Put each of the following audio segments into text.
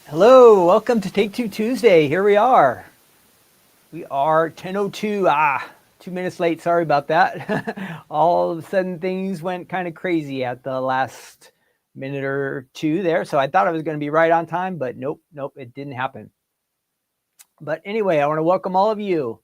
Hello, welcome to Take Two Tuesday. Here we are. We are 10:02. 2 minutes late. Sorry about that. All of a sudden, things went kind of crazy at the last minute or two there. So I thought I was going to be right on time, but nope, it didn't happen. But anyway, I want to welcome all of you.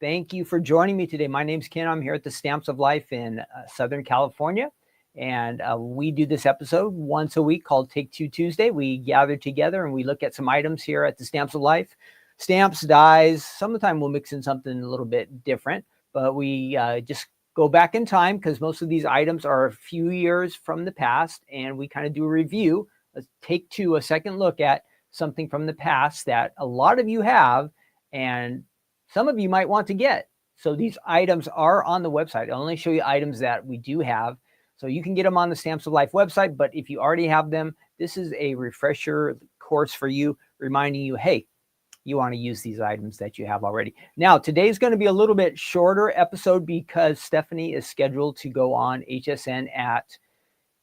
Thank you for joining me today. My name's Ken. I'm here at the Stamps of Life in Southern California. And we do this episode once a week called Take Two Tuesday. We gather together and we look at some items here at the Stamps of Life. Stamps, dies, sometimes we'll mix in something a little bit different, but we just go back in time because most of these items are a few years from the past, and we kind of do a review. Let's take a second look at something from the past that a lot of you have, and some of you might want to get. So these items are on the website. I'll only show you items that we do have. So you can get them on the Stamps of Life website, but if you already have them, this is a refresher course for you, reminding you, hey, you want to use these items that you have already. Now, today's going to be a little bit shorter episode because Stephanie is scheduled to go on HSN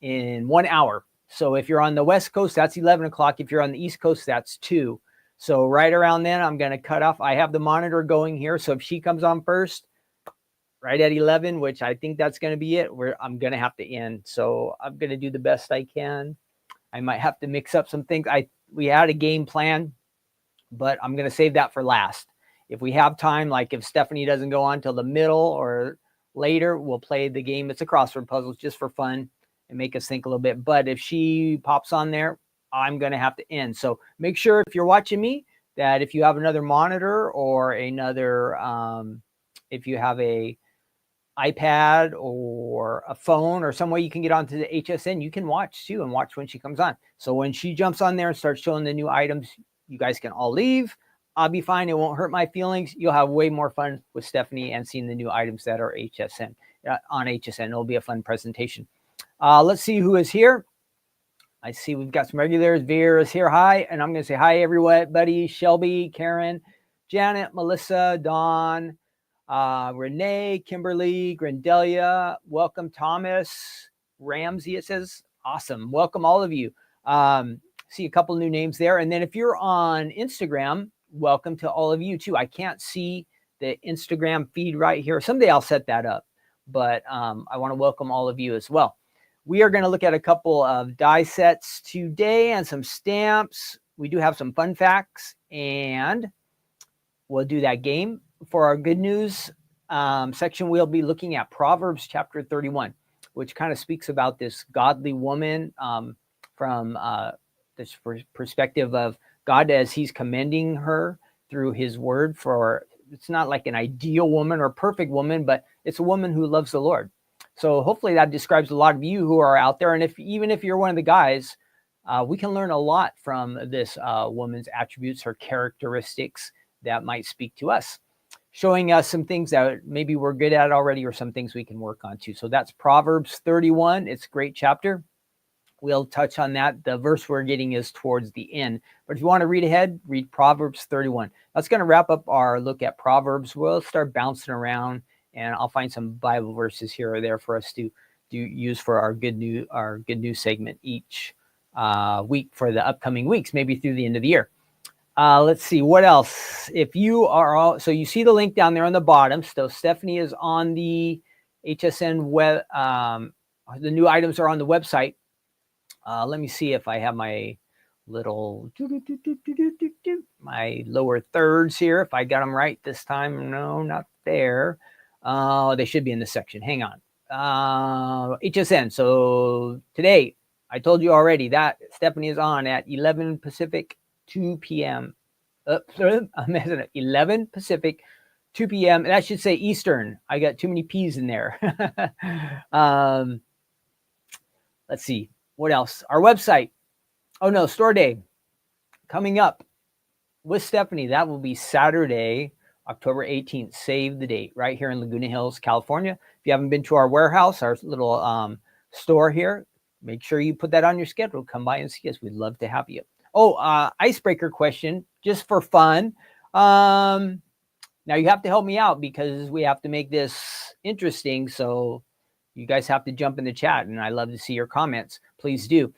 in 1 hour. So if you're on the West Coast, that's 11 o'clock. If you're on the East Coast, that's 2. So right around then, I'm going to cut off. I have the monitor going here. So if she comes on first, right at 11, which I think that's going to be it, I'm going to have to end. So I'm going to do the best I can. I might have to mix up some things. We had a game plan, but I'm going to save that for last. If we have time, like if Stephanie doesn't go on till the middle or later, we'll play the game. It's a crossword puzzle just for fun and make us think a little bit. But if she pops on there, I'm going to have to end. So make sure if you're watching me that if you have another monitor or another, if you have a iPad or a phone or some way you can get onto the HSN, you can watch too and watch when she comes on. So when she jumps on there and starts showing the new items, you guys can all leave. I'll be fine. It won't hurt my feelings. You'll have way more fun with Stephanie and seeing the new items that are on HSN. It'll be a fun presentation. Let's see who is here. I see we've got some regulars. Vera is here. Hi. And I'm going to say hi, everybody. Shelby, Karen, Janet, Melissa, Dawn, Renee, Kimberly, Grandelia, welcome Thomas, Ramsey, it says. Awesome. Welcome all of you. See a couple new names there. And then if you're on Instagram, welcome to all of you too. I can't see the Instagram feed right here. Someday I'll set that up, but I want to welcome all of you as well. We are going to look at a couple of die sets today and some stamps. We do have some fun facts, and we'll do that game. For our good news section, we'll be looking at Proverbs chapter 31, which kind of speaks about this godly woman from this perspective of God as he's commending her through his word. For it's not like an ideal woman or perfect woman, but it's a woman who loves the Lord. So hopefully that describes a lot of you who are out there. And even if you're one of the guys, we can learn a lot from this woman's attributes, her characteristics that might speak to us, showing us some things that maybe we're good at already or some things we can work on too. So that's Proverbs 31. It's a great chapter. We'll touch on that. The verse we're getting is towards the end. But if you want to read ahead, read Proverbs 31. That's going to wrap up our look at Proverbs. We'll start bouncing around, and I'll find some Bible verses here or there for us to use for our good news segment each week for the upcoming weeks, maybe through the end of the year. Let's see what else. If you are so you see the link down there on the bottom. So Stephanie is on the HSN web. The new items are on the website. Let me see if I have my little my lower thirds here. If I got them right this time. No, not there. They should be in this section. Hang on. HSN. So today, I told you already that Stephanie is on at 11 Pacific, 2 p.m. I'm messing up. 11 Pacific, 2 p.m. That should say Eastern. I got too many P's in there. Let's see. What else? Our website. Oh, no. Store day. Coming up with Stephanie. That will be Saturday, October 18th. Save the date. Right here in Laguna Hills, California. If you haven't been to our warehouse, our little store here, make sure you put that on your schedule. Come by and see us. We'd love to have you. Oh, icebreaker question, just for fun. Now you have to help me out because we have to make this interesting. So you guys have to jump in the chat, and I love to see your comments. Please do.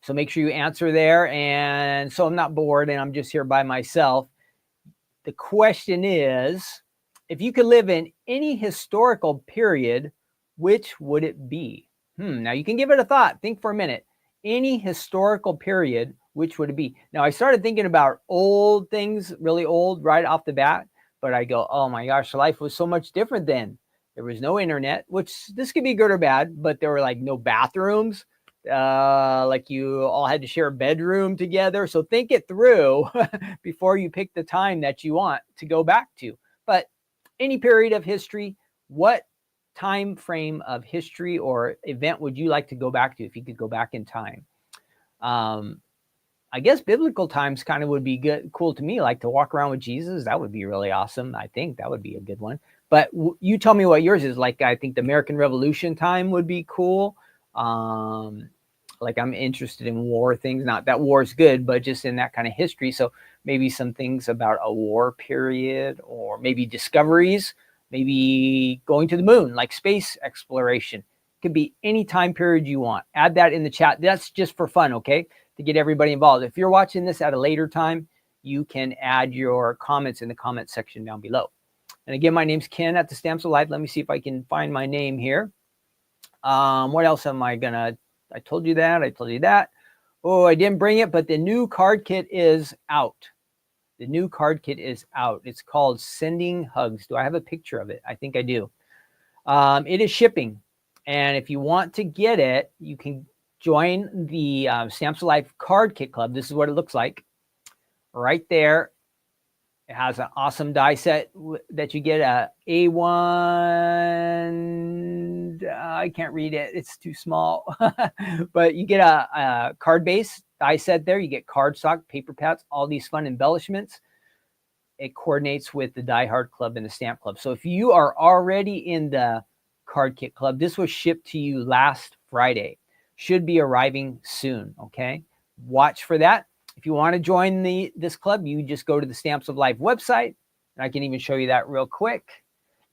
So make sure you answer there. And so I'm not bored and I'm just here by myself. The question is, if you could live in any historical period, which would it be? Now you can give it a thought. Think for a minute. Any historical period, which would it be? Now I started thinking about old things, really old, right off the bat. But I go, oh my gosh, life was so much different then. There was no internet, which this could be good or bad, but there were like no bathrooms. Like you all had to share a bedroom together. So think it through before you pick the time that you want to go back to. But any period of history, what time frame of history or event would you like to go back to if you could go back in time? I guess biblical times kind of would be good, cool to me, like to walk around with Jesus. That would be really awesome. I think that would be a good one. But you tell me what yours is. Like, I think the American Revolution time would be cool. Like I'm interested in war things. Not that war is good, but just in that kind of history. So maybe some things about a war period, or maybe discoveries, maybe going to the moon, like space exploration. It could be any time period you want. Add that in the chat. That's just for fun, okay? To get everybody involved. If you're watching this at a later time, you can add your comments in the comment section down below. And again, my name's Ken at the Stamps of Life. Let me see if I can find my name here. What else am I gonna? I told you that. I told you that. Oh, I didn't bring it, but the new card kit is out. The new card kit is out. It's called Sending Hugs. Do I have a picture of it? I think I do. It is shipping. And if you want to get it, you can join the Stamps of Life Card Kit Club. This is what it looks like. Right there. It has an awesome die set that you get, a A1. I can't read it. It's too small. But you get a card base die set there. You get cardstock, paper pads, all these fun embellishments. It coordinates with the Die Hard Club and the Stamp Club. So if you are already in the Card Kit Club, this was shipped to you last Friday. Should be arriving soon, okay? Watch for that. If you want to join this club, you just go to the Stamps of Life website. And I can even show you that real quick.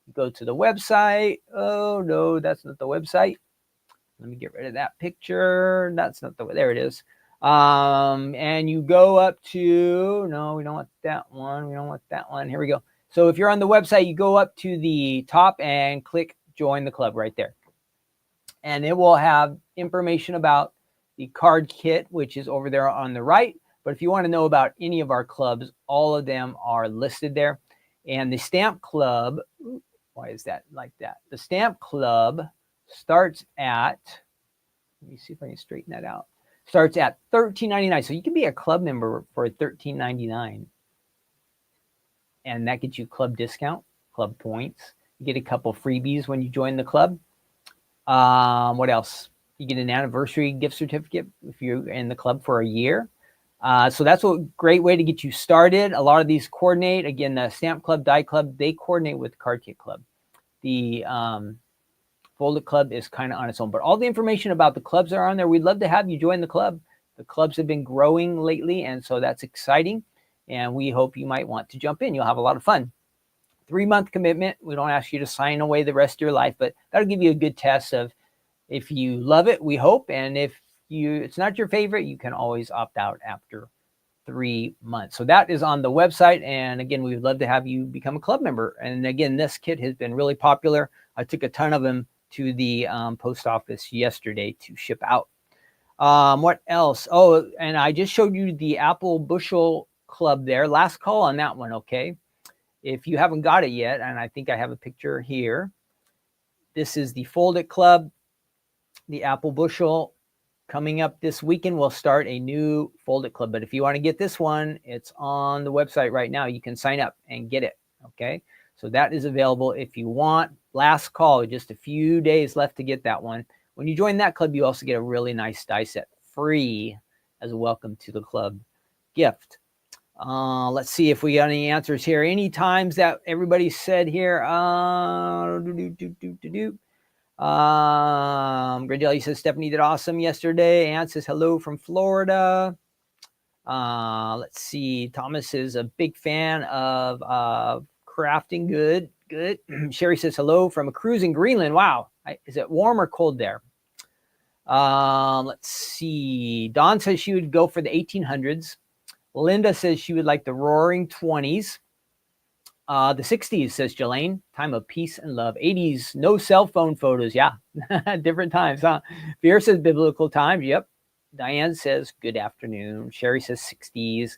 You go to the website. Oh, no, that's not the website. Let me get rid of that picture. That's not the way. There it is. And you go up to, no, we don't want that one. We don't want that one. Here we go. So if you're on the website, you go up to the top and click join the club right there. And it will have information about the card kit, which is over there on the right. But if you want to know about any of our clubs, all of them are listed there. And the Stamp Club, why is that like that? The Stamp Club starts at, let me see if I can straighten that out. Starts at $13.99. So you can be a club member for $13.99. And that gets you club discount, club points. You get a couple freebies when you join the club. What else? You get an anniversary gift certificate if you're in the club for a year. So that's a great way to get you started. A lot of these coordinate. Again, the Stamp Club, Die Club, they coordinate with the Card Kit Club. The Folded Club is kind of on its own. But all the information about the clubs are on there. We'd love to have you join the club. The clubs have been growing lately, and so that's exciting. And we hope you might want to jump in. You'll have a lot of fun. 3-month commitment. We don't ask you to sign away the rest of your life, but that'll give you a good test of if you love it, we hope. And if it's not your favorite, you can always opt out after 3 months. So that is on the website. And again, we would love to have you become a club member. And again, this kit has been really popular. I took a ton of them to the post office yesterday to ship out. What else? Oh, and I just showed you the Apple Bushel Club there. Last call on that one, okay? If you haven't got it yet, and I think I have a picture here. This is the Folded Club. The Apple Bushel coming up this weekend. We'll start a new Folded Club. But if you want to get this one, it's on the website right now. You can sign up and get it, okay? So that is available if you want. Last call, just a few days left to get that one. When you join that club, you also get a really nice die set free as a welcome to the club gift. Let's see if we got any answers here. Any times that everybody said here. Grandelli says Stephanie did awesome yesterday. Ann says hello from Florida. Let's see. Thomas is a big fan of crafting. Good. Sherry says hello from a cruise in Greenland. Wow. Is it warm or cold there? Let's see. Dawn says she would go for the 1800s. Linda says she would like the roaring 20s. The 60s, says Jelaine. Time of peace and love. 80s, no cell phone photos. Yeah, different times, huh? Vera says biblical times. Yep. Diane says good afternoon. Sherry says 60s.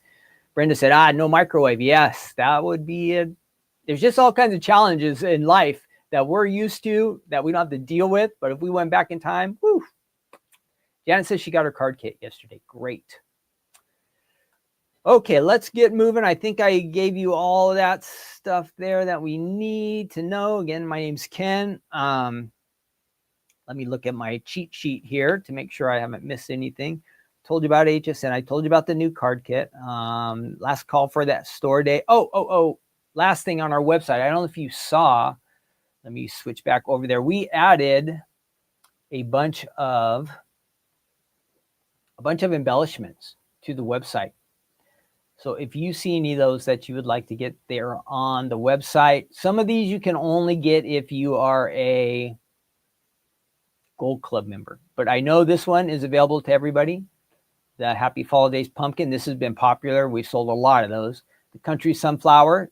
Brenda said, no microwave. Yes, that would be it. There's just all kinds of challenges in life that we're used to that we don't have to deal with. But if we went back in time, whew. Janet says she got her card kit yesterday. Great. Okay, let's get moving. I think I gave you all of that stuff there that we need to know. Again, my name's Ken. Let me look at my cheat sheet here to make sure I haven't missed anything. Told you about HSN. I told you about the new card kit. Last call for that store day. Oh, last thing on our website. I don't know if you saw. Let me switch back over there. We added a bunch of embellishments to the website. So if you see any of those that you would like to get there on the website, some of these you can only get if you are a Gold Club member. But I know this one is available to everybody. The Happy Fall Days pumpkin. This has been popular. We've sold a lot of those. The Country Sunflower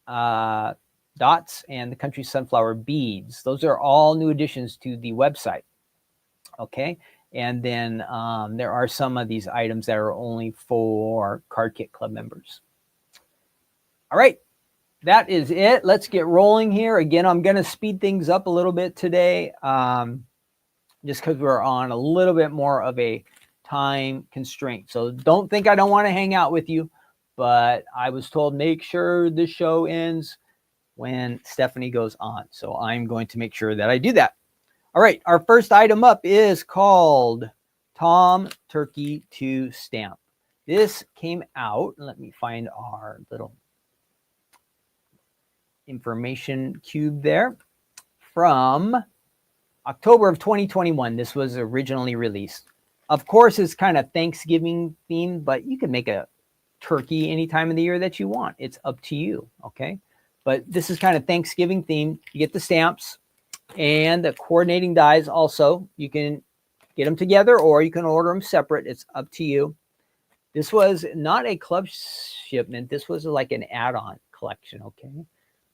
dots and the Country Sunflower beads. Those are all new additions to the website. Okay. And then there are some of these items that are only for Card Kit Club members. All right, that is it. Let's get rolling here. Again, I'm going to speed things up a little bit today just because we're on a little bit more of a time constraint. So don't think I don't want to hang out with you, but I was told make sure the show ends when Stephanie goes on. So I'm going to make sure that I do that. All right, our first item up is called Tom Turkey to Stamp. This came out, let me find our little information cube there, from October of 2021. This was originally released. Of course, it's kind of Thanksgiving themed, but you can make a turkey any time of the year that you want. It's up to you, okay? But this is kind of Thanksgiving themed. You get the stamps and the coordinating dies also. You can get them together or you can order them separate. It's up to you. This was not a club shipment. This was like an add-on collection, okay?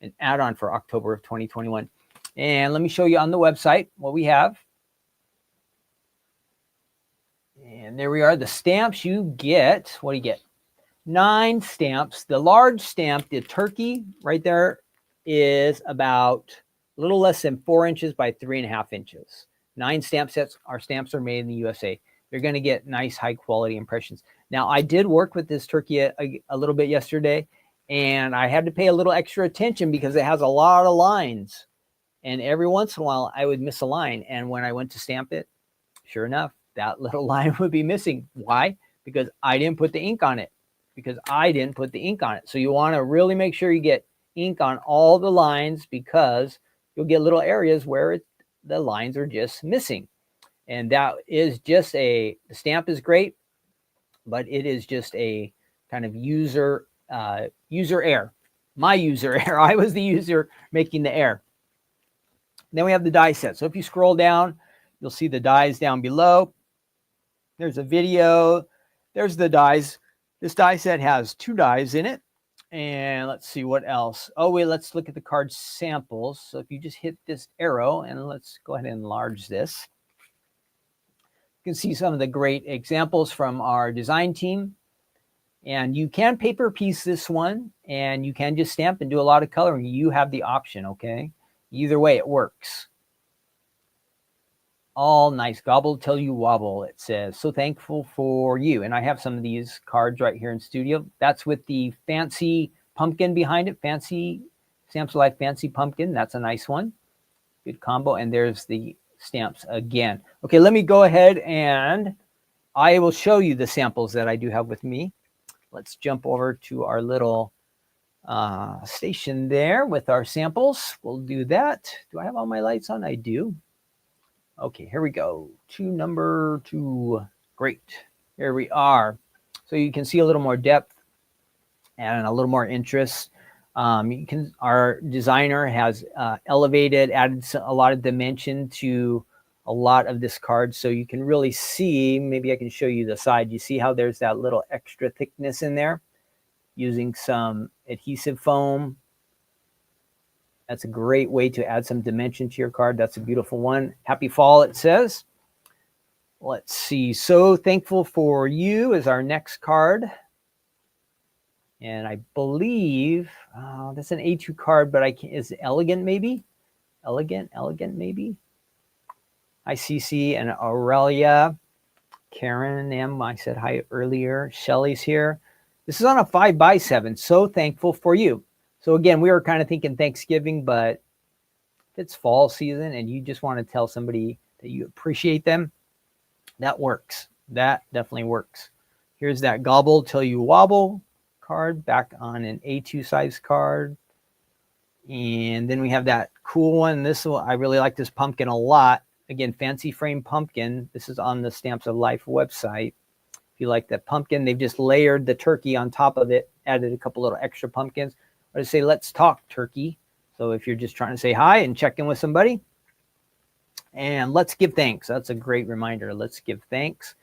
An add-on for October of 2021. And let me show you on the website what we have. And there we are. The stamps you get. What do you get? 9 stamps. The large stamp, the turkey right there, is about a little less than 4 inches by 3.5 inches. 9 stamp sets. Our stamps are made in the USA. You're going to get nice, high quality impressions. Now, I did work with this turkey a little bit yesterday, and I had to pay a little extra attention because it has a lot of lines. And every once in a while, I would miss a line. And when I went to stamp it, sure enough, that little line would be missing. Why? Because I didn't put the ink on it. So you want to really make sure you get ink on all the lines because you'll get little areas where the lines are just missing. And that is just the stamp is great, but it is just a kind of user error. My user error. I was the user making the error. Then we have the die set. So if you scroll down, you'll see the dies down below. There's a video. There's the dies. This die set has 2 dies in it. And let's see what else. Oh, wait, let's look at the card samples. So if you just hit this arrow, and let's go ahead and enlarge this. You can see some of the great examples from our design team. And you can paper piece this one, and you can just stamp and do a lot of coloring. You have the option, okay? Either way, it works. All nice. Gobble till you wobble, it says. So thankful for you. And I have some of these cards right here in studio. That's with the fancy pumpkin behind it. Fancy Stamps Alive Fancy Pumpkin. That's a nice one. Good combo. And there's the stamps again. Okay, let me go ahead and I will show you the samples that I do have with me. Let's jump over to our little station there with our samples. We'll do that. Do I have all my lights on? I do. Okay, here we go. To number 2. Great. Here we are. So you can see a little more depth and a little more interest. Our designer has elevated, added a lot of dimension to a lot of this card, so you can really see, maybe I can show you the side. You see how there's that little extra thickness in there? Using some adhesive foam. That's a great way to add some dimension to your card. That's a beautiful one. Happy fall, it says. Let's see. So thankful for you is our next card. And I believe that's an A2 card, but is it elegant maybe? Elegant maybe? Hi, Cece and Aurelia. Karen M, I said hi earlier. Shelly's here. This is on a 5x7. So thankful for you. So again, we were kind of thinking Thanksgiving, but if it's fall season and you just want to tell somebody that you appreciate them, that works. That definitely works. Here's that gobble till you wobble card back on an A2 size card. And then we have that cool one. This one, I really like this pumpkin a lot. Again, fancy frame pumpkin. This is on the Stamps of Life website. If you like that pumpkin, they've just layered the turkey on top of it, added a couple little extra pumpkins. Or to say, let's talk turkey. So if you're just trying to say hi and check in with somebody. And let's give thanks. That's a great reminder. Let's give thanks.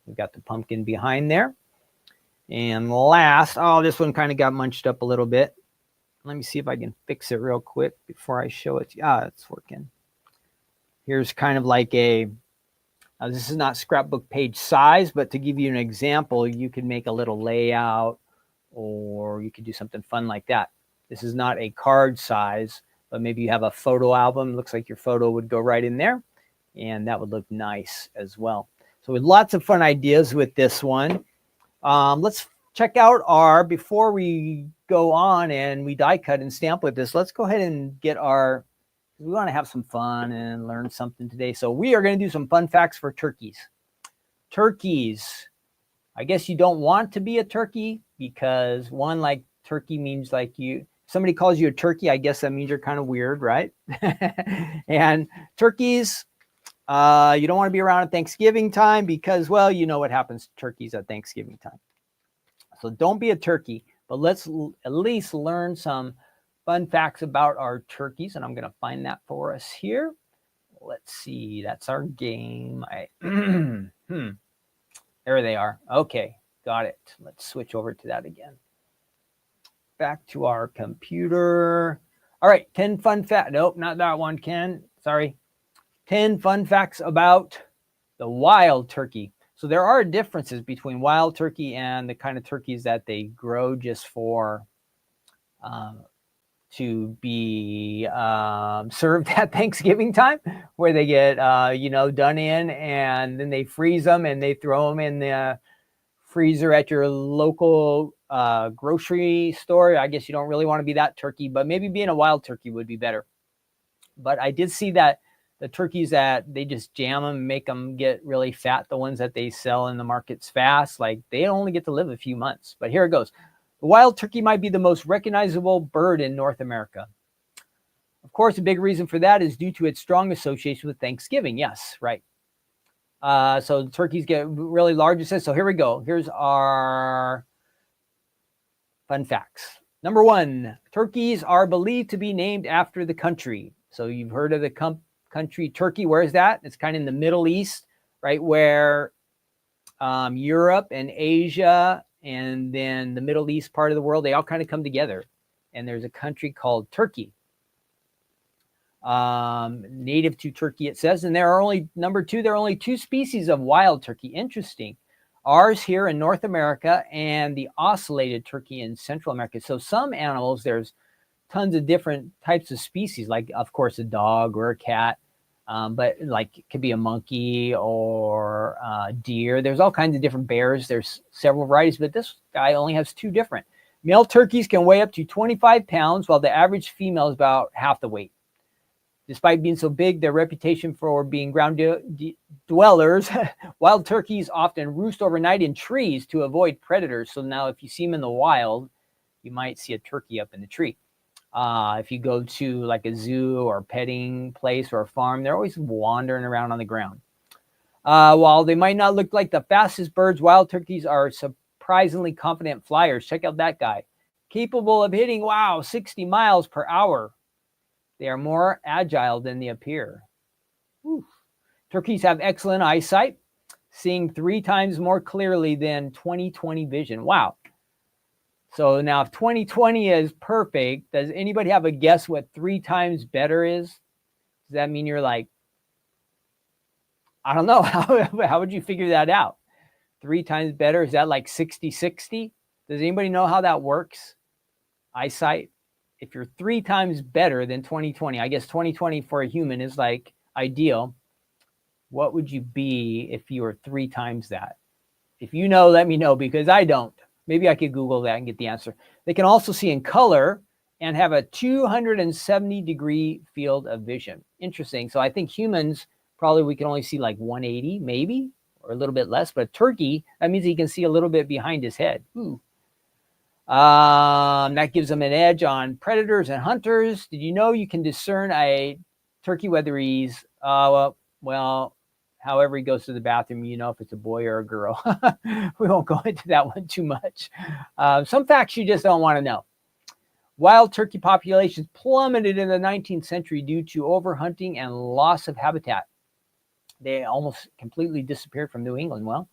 We've got the pumpkin behind there. And last, this one kind of got munched up a little bit. Let me see if I can fix it real quick before I show it. It's working. Here's kind of like this is not scrapbook page size, but to give you an example, you could make a little layout or you could do something fun like that. This is not a card size, but maybe you have a photo album. Looks like your photo would go right in there, and that would look nice as well. So with lots of fun ideas with this one. Let's check out before we go on and we die cut and stamp with this, let's go ahead and get we want to have some fun and learn something today. So we are going to do some fun facts for turkeys. Turkeys. I guess you don't want to be a turkey because one, like turkey means like somebody calls you a turkey, I guess that means you're kind of weird, right? And turkeys, you don't want to be around at Thanksgiving time because, well, you know what happens to turkeys at Thanksgiving time. So don't be a turkey, but let's at least learn some fun facts about our turkeys. And I'm going to find that for us here. Let's see. That's our game. There they are. Okay, got it. Let's switch over to that again. Back to our computer. All right, 10 fun facts. Nope, not that one, Ken. Sorry. 10 fun facts about the wild turkey. So there are differences between wild turkey and the kind of turkeys that they grow just for to be served at Thanksgiving time, where they get done in and then they freeze them and they throw them in the freezer at your local grocery store. I guess you don't really want to be that turkey, but maybe being a wild turkey would be better. But I did see that the turkeys that they just jam them, make them get really fat, the ones that they sell in the markets fast, like they only get to live a few months. But here it goes. The wild turkey might be the most recognizable bird in North America. Of course, a big reason for that is due to its strong association with Thanksgiving. Yes, right. So the turkeys get really large. So here we go. Here's our fun facts. Number 1, turkeys are believed to be named after the country. So you've heard of the country Turkey. Where is that? It's kind of in the Middle East, right? Where Europe and Asia and then the Middle East part of the world, they all kind of come together. And there's a country called Turkey. Native to Turkey, it says. And there are only, number 2, there are only 2 species of wild turkey. Interesting. Ours here in North America and the ocellated turkey in Central America. So some animals, there's tons of different types of species, like, of course, a dog or a cat. But like it could be a monkey or a deer. There's all kinds of different bears. There's several varieties, but this guy only has 2 different. Male turkeys can weigh up to 25 pounds, while the average female is about half the weight. Despite being so big, their reputation for being ground dwellers, wild turkeys often roost overnight in trees to avoid predators. So now if you see them in the wild, you might see a turkey up in the tree. If you go to like a zoo or a petting place or a farm, they're always wandering around on the ground. While they might not look like the fastest birds, wild turkeys are surprisingly confident flyers. Check out that guy. Capable of hitting, 60 miles per hour. They are more agile than they appear. Whew. Turkeys have excellent eyesight, seeing 3 times more clearly than 20/20 vision. Wow. So now if 20/20 is perfect, does anybody have a guess what 3 times better is? Does that mean you're like, I don't know. How would you figure that out? 3 times better? Is that like 60/60? Does anybody know how that works? Eyesight. If you're 3 times better than 20/20, I guess 20/20 for a human is like ideal. What would you be if you were 3 times that? If you know, let me know, because I don't. Maybe I could Google that and get the answer. They can also see in color and have a 270-degree field of vision. Interesting. So I think humans, probably we can only see like 180, maybe, or a little bit less. But turkey, that means he can see a little bit behind his head. Ooh. That gives them an edge on predators and hunters. Did you know you can discern a turkey whether he's, well, however he goes to the bathroom, you know if it's a boy or a girl. We won't go into that one too much. Some facts you just don't want to know. Wild turkey populations plummeted in the 19th century due to overhunting and loss of habitat. They almost completely disappeared from New England. Well,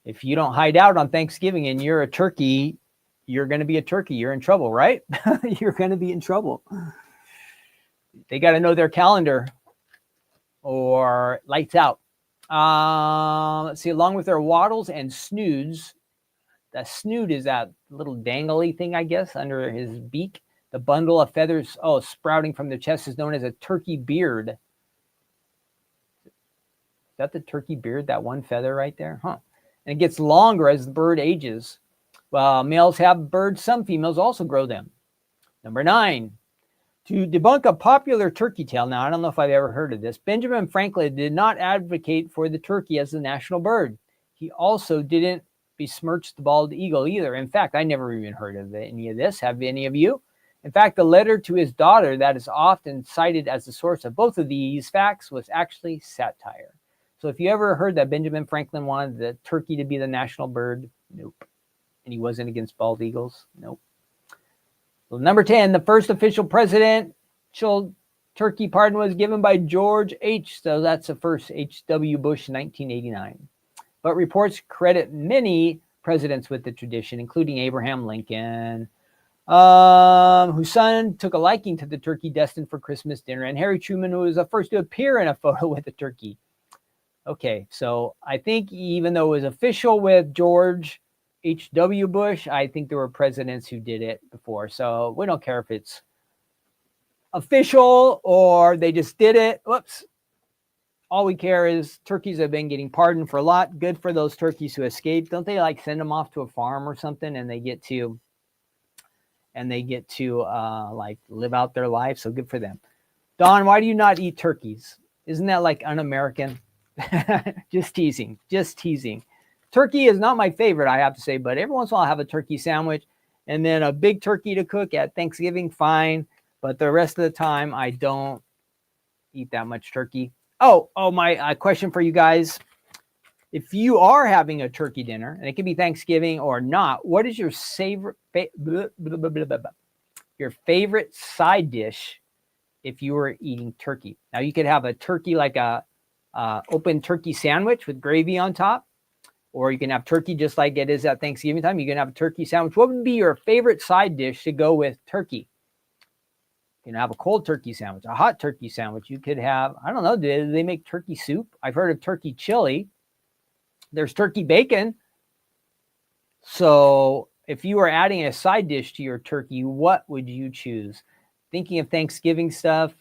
if you don't hide out on Thanksgiving and you're a turkey, you're going to be a turkey. You're in trouble, right? You're going to be in trouble. They got to know their calendar or lights out. Let's see, along with their wattles and snoods. The snood is that little dangly thing, I guess, under his beak. The bundle of feathers, sprouting from the chest is known as a turkey beard. Is that the turkey beard, that one feather right there? Huh. And it gets longer as the bird ages. Well, males have birds, some females also grow them. Number 9, to debunk a popular turkey tale. Now, I don't know if I've ever heard of this. Benjamin Franklin did not advocate for the turkey as the national bird. He also didn't besmirch the bald eagle either. In fact, I never even heard of any of this. Have any of you? In fact, the letter to his daughter that is often cited as the source of both of these facts was actually satire. So if you ever heard that Benjamin Franklin wanted the turkey to be the national bird, nope. And he wasn't against bald eagles, nope. Well, number 10, the first official presidential turkey pardon was given by George H. So that's the first H.W. Bush, 1989. But reports credit many presidents with the tradition, including Abraham Lincoln, whose son took a liking to the turkey destined for Christmas dinner, and Harry Truman, who was the first to appear in a photo with a turkey. Okay, so I think even though it was official with George H.W. Bush, I think there were presidents who did it before. So we don't care if it's official or they just did it. Whoops. All we care is turkeys have been getting pardoned for a lot. Good for those turkeys who escaped. Don't they like send them off to a farm or something and they get to like live out their life? So good for them. Don, why do you not eat turkeys? Isn't that like un-American? Just teasing. Turkey is not my favorite, I have to say, but every once in a while I'll have a turkey sandwich, and then a big turkey to cook at Thanksgiving, fine. But the rest of the time, I don't eat that much turkey. My question for you guys. If you are having a turkey dinner, and it can be Thanksgiving or not, what is your favorite side dish if you were eating turkey? Now, you could have a turkey like a open turkey sandwich with gravy on top, or you can have turkey just like it is at Thanksgiving time. You can have a turkey sandwich. What would be your favorite side dish to go with turkey? You can have a cold turkey sandwich, a hot turkey sandwich. You could have, I don't know, do they make turkey soup? I've heard of turkey chili. There's turkey bacon. So if you were adding a side dish to your turkey, what would you choose? Thinking of Thanksgiving stuff,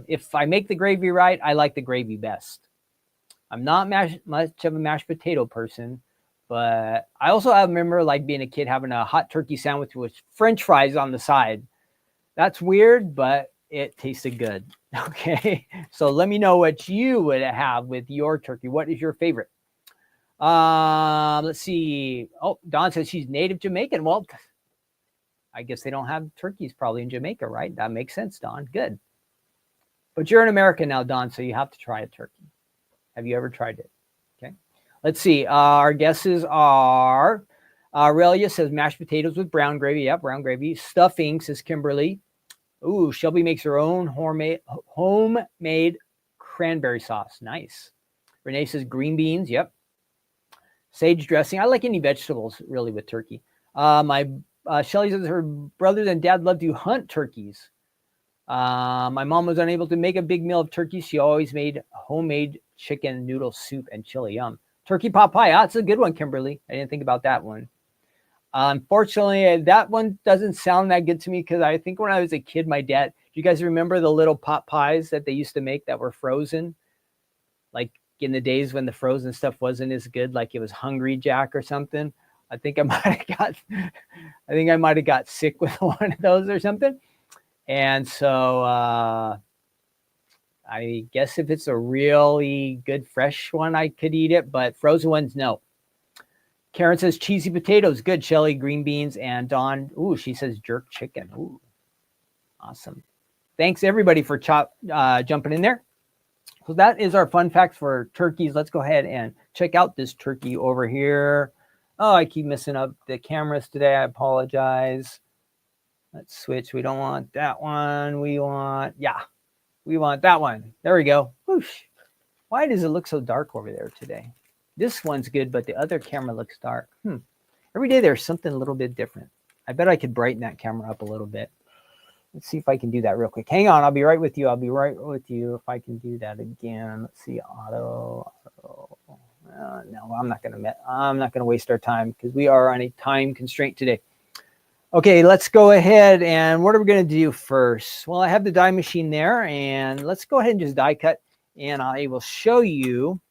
if I make the gravy right, I like the gravy best. I'm not much of a mashed potato person, but I also remember like being a kid having a hot turkey sandwich with French fries on the side. That's weird, but it tasted good. Okay, so let me know what you would have with your turkey. What is your favorite? Let's see. Oh, Dawn says she's native Jamaican. Well, I guess they don't have turkeys probably in Jamaica, right? That makes sense, Dawn. Good. But you're in America now, Dawn, so you have to try a turkey. Have you ever tried it? Okay. Let's see. Our guesses are, Aurelia says mashed potatoes with brown gravy. Yep, brown gravy. Stuffing, says Kimberly. Ooh, Shelby makes her own homemade cranberry sauce. Nice. Renee says green beans. Yep. Sage dressing. I like any vegetables really with turkey. Shelly says her brothers and dad love to hunt turkeys. My mom was unable to make a big meal of turkey. She always made homemade chicken noodle soup and chili. Yum. Turkey pot pie. That's a good one, Kimberly. I didn't think about that one. Unfortunately, that one doesn't sound that good to me because I think when I was a kid, my dad, do you guys remember the little pot pies that they used to make that were frozen? Like in the days when the frozen stuff wasn't as good, like it was Hungry Jack or something. I think I might have got sick with one of those or something. And so I guess if it's a really good fresh one, I could eat it, but frozen ones, no. Karen says cheesy potatoes. Good. Shelly, green beans. And Dawn, she says jerk chicken. Ooh, awesome. Thanks, everybody, for jumping in there. So that is our fun facts for turkeys. Let's go ahead and check out this turkey over here. Oh, I keep messing up the cameras today. I apologize. Let's switch. We don't want that one. We want that one. There we go. Whoosh. Why does it look so dark over there today? This one's good, but the other camera looks dark. Every day there's something a little bit different. I bet I could brighten that camera up a little bit. Let's see if I can do that real quick. Hang on. I'll be right with you. If I can do that again. Let's see. Auto. No, I'm not going to waste our time because we are on a time constraint today. Okay, let's go ahead. And what are we going to do first? Well, I have the die machine there, and let's go ahead and just die cut. And I will show you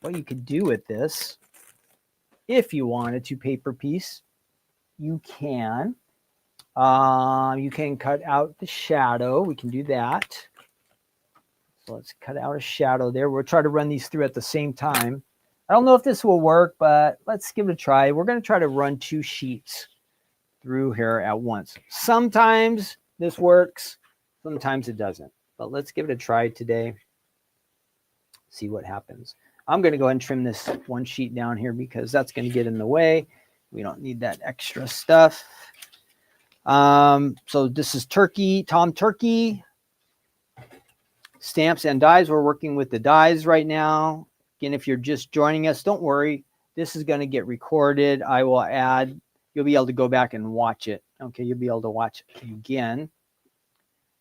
what you could do with this. If you wanted to paper piece, you can. You can cut out the shadow. We can do that. So let's cut out a shadow there. We'll try to run these through at the same time. I don't know if this will work, but let's give it a try. We're going to try to run 2 sheets through here at once. Sometimes this works. Sometimes it doesn't. But let's give it a try today. See what happens. I'm going to go ahead and trim this one sheet down here because that's going to get in the way. We don't need that extra stuff. So this is Tom Turkey. Stamps and dies. We're working with the dies right now. Again, if you're just joining us, don't worry. This is going to get recorded. I will add, you'll be able to go back and watch it. Okay, you'll be able to watch it again.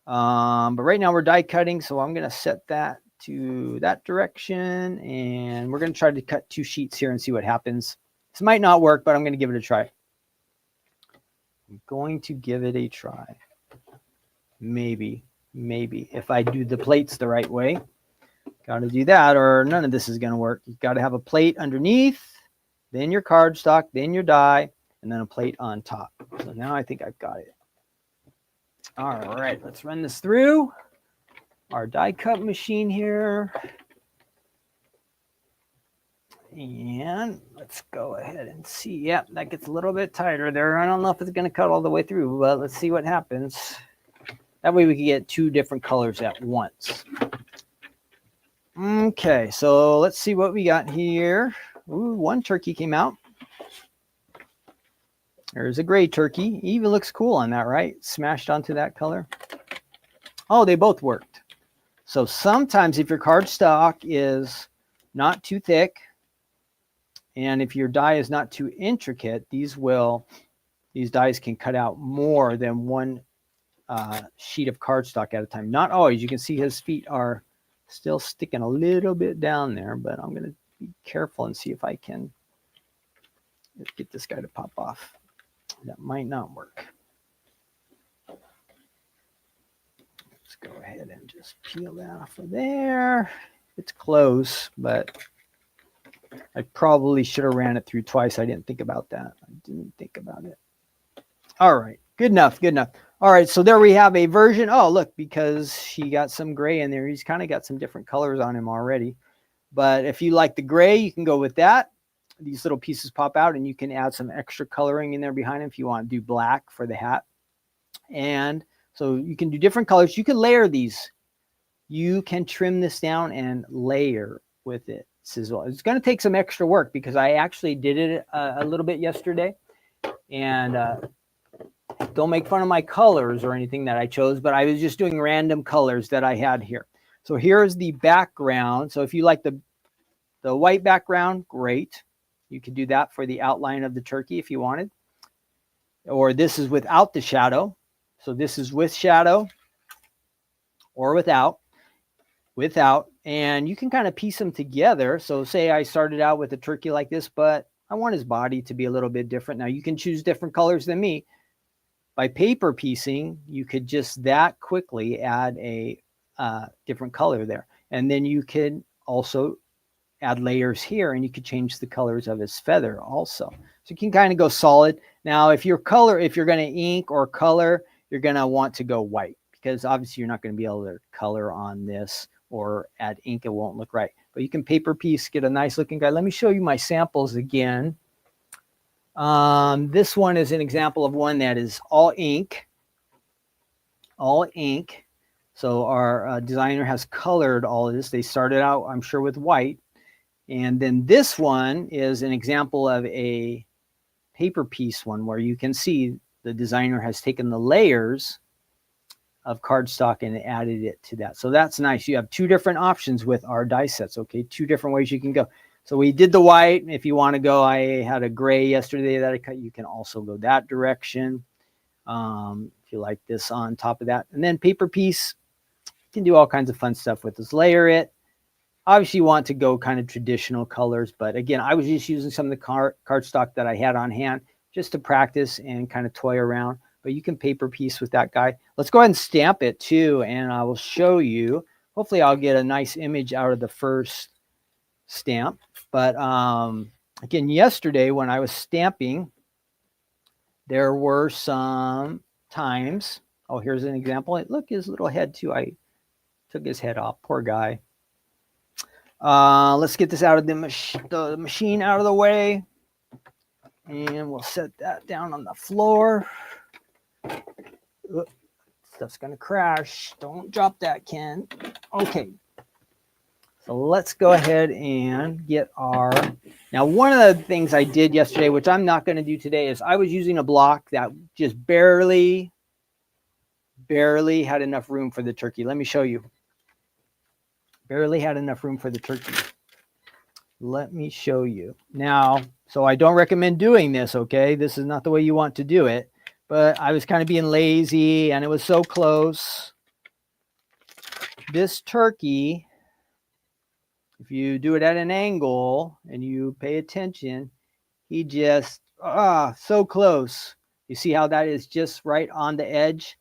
But right now we're die cutting, so I'm going to set that to that direction, and we're going to try to cut 2 sheets here and see what happens. This might not work, but I'm going to give it a try. I'm going to give it a try. Maybe if I do the plates the right way. Got to do that, or none of this is going to work. You've got to have a plate underneath, then your cardstock, then your die, and then a plate on top. So now I think I've got it. All right, let's run this through our die cut machine here. And let's go ahead and see. Yep, that gets a little bit tighter there. I don't know if it's going to cut all the way through, but let's see what happens. That way we can get 2 different colors at once. Okay, so let's see what we got here. Ooh, one turkey came out. There's a gray turkey. He even looks cool on that, right? Smashed onto that color. Oh, they both worked. So sometimes if your cardstock is not too thick, and if your die is not too intricate, these dies can cut out more than one sheet of cardstock at a time. Not always. You can see his feet are still sticking a little bit down there, but I'm going to be careful and see if I can get this guy to pop off. That might not work. Let's go ahead and just peel that off of there. It's close, but I probably should have ran it through twice. I didn't think about that. I didn't think about it. All right. Good enough. Good enough. All right. So there we have a version. Oh, look, because he got some gray in there. He's kind of got some different colors on him already. But if you like the gray, you can go with that. These little pieces pop out, and you can add some extra coloring in there behind him if you want to do black for the hat. And so you can do different colors. You can layer these. You can trim this down and layer with it as well. It's going to take some extra work because I actually did it a little bit yesterday. And don't make fun of my colors or anything that I chose, but I was just doing random colors that I had here. So here's the background. So if you like the white background, great. You could do that for the outline of the turkey if you wanted. Or this is without the shadow. So this is with shadow or without. And you can kind of piece them together. So say I started out with a turkey like this, but I want his body to be a little bit different. Now you can choose different colors than me. By paper piecing, you could just that quickly add a different color there. And then you could also add layers here, and you could change the colors of his feather also. So you can kind of go solid. Now, if you're going to ink or color, you're going to want to go white, because obviously you're not going to be able to color on this or add ink. It won't look right. But you can paper piece, get a nice looking guy. Let me show you my samples again. This one is an example of one that is all ink. So our designer has colored all of this. They started out, I'm sure, with white. And then this one is an example of a paper piece one where you can see the designer has taken the layers of cardstock and added it to that. So that's nice. You have two different options with our die sets, okay? Two different ways you can go. So we did the white. If you want to go, I had a gray yesterday that I cut. You can also go that direction if you like this on top of that. And then paper piece, you can do all kinds of fun stuff with this. Layer it. Obviously, you want to go kind of traditional colors, but again, I was just using some of the cardstock that I had on hand just to practice and kind of toy around. But you can paper piece with that guy. Let's go ahead and stamp it too, and I will show you. Hopefully, I'll get a nice image out of the first stamp. But again, yesterday when I was stamping, there were some times. Oh, here's an example. Look, his little head too. I took his head off. Poor guy. Let's get this out of the machine out of the way, and we'll set that down on the floor. Oops, stuff's gonna crash. Don't drop that, Ken. Okay, so let's go ahead and get our. Now, one of the things I did yesterday, which I'm not going to do today, is I was using a block that just barely had enough room for the turkey. Let me show you. Barely had enough room for the turkey. Let me show you. Now, so I don't recommend doing this, okay? This is not the way you want to do it. But I was kind of being lazy, and it was so close. This turkey, if you do it at an angle and you pay attention, he just, so close. You see how that is just right on the edge?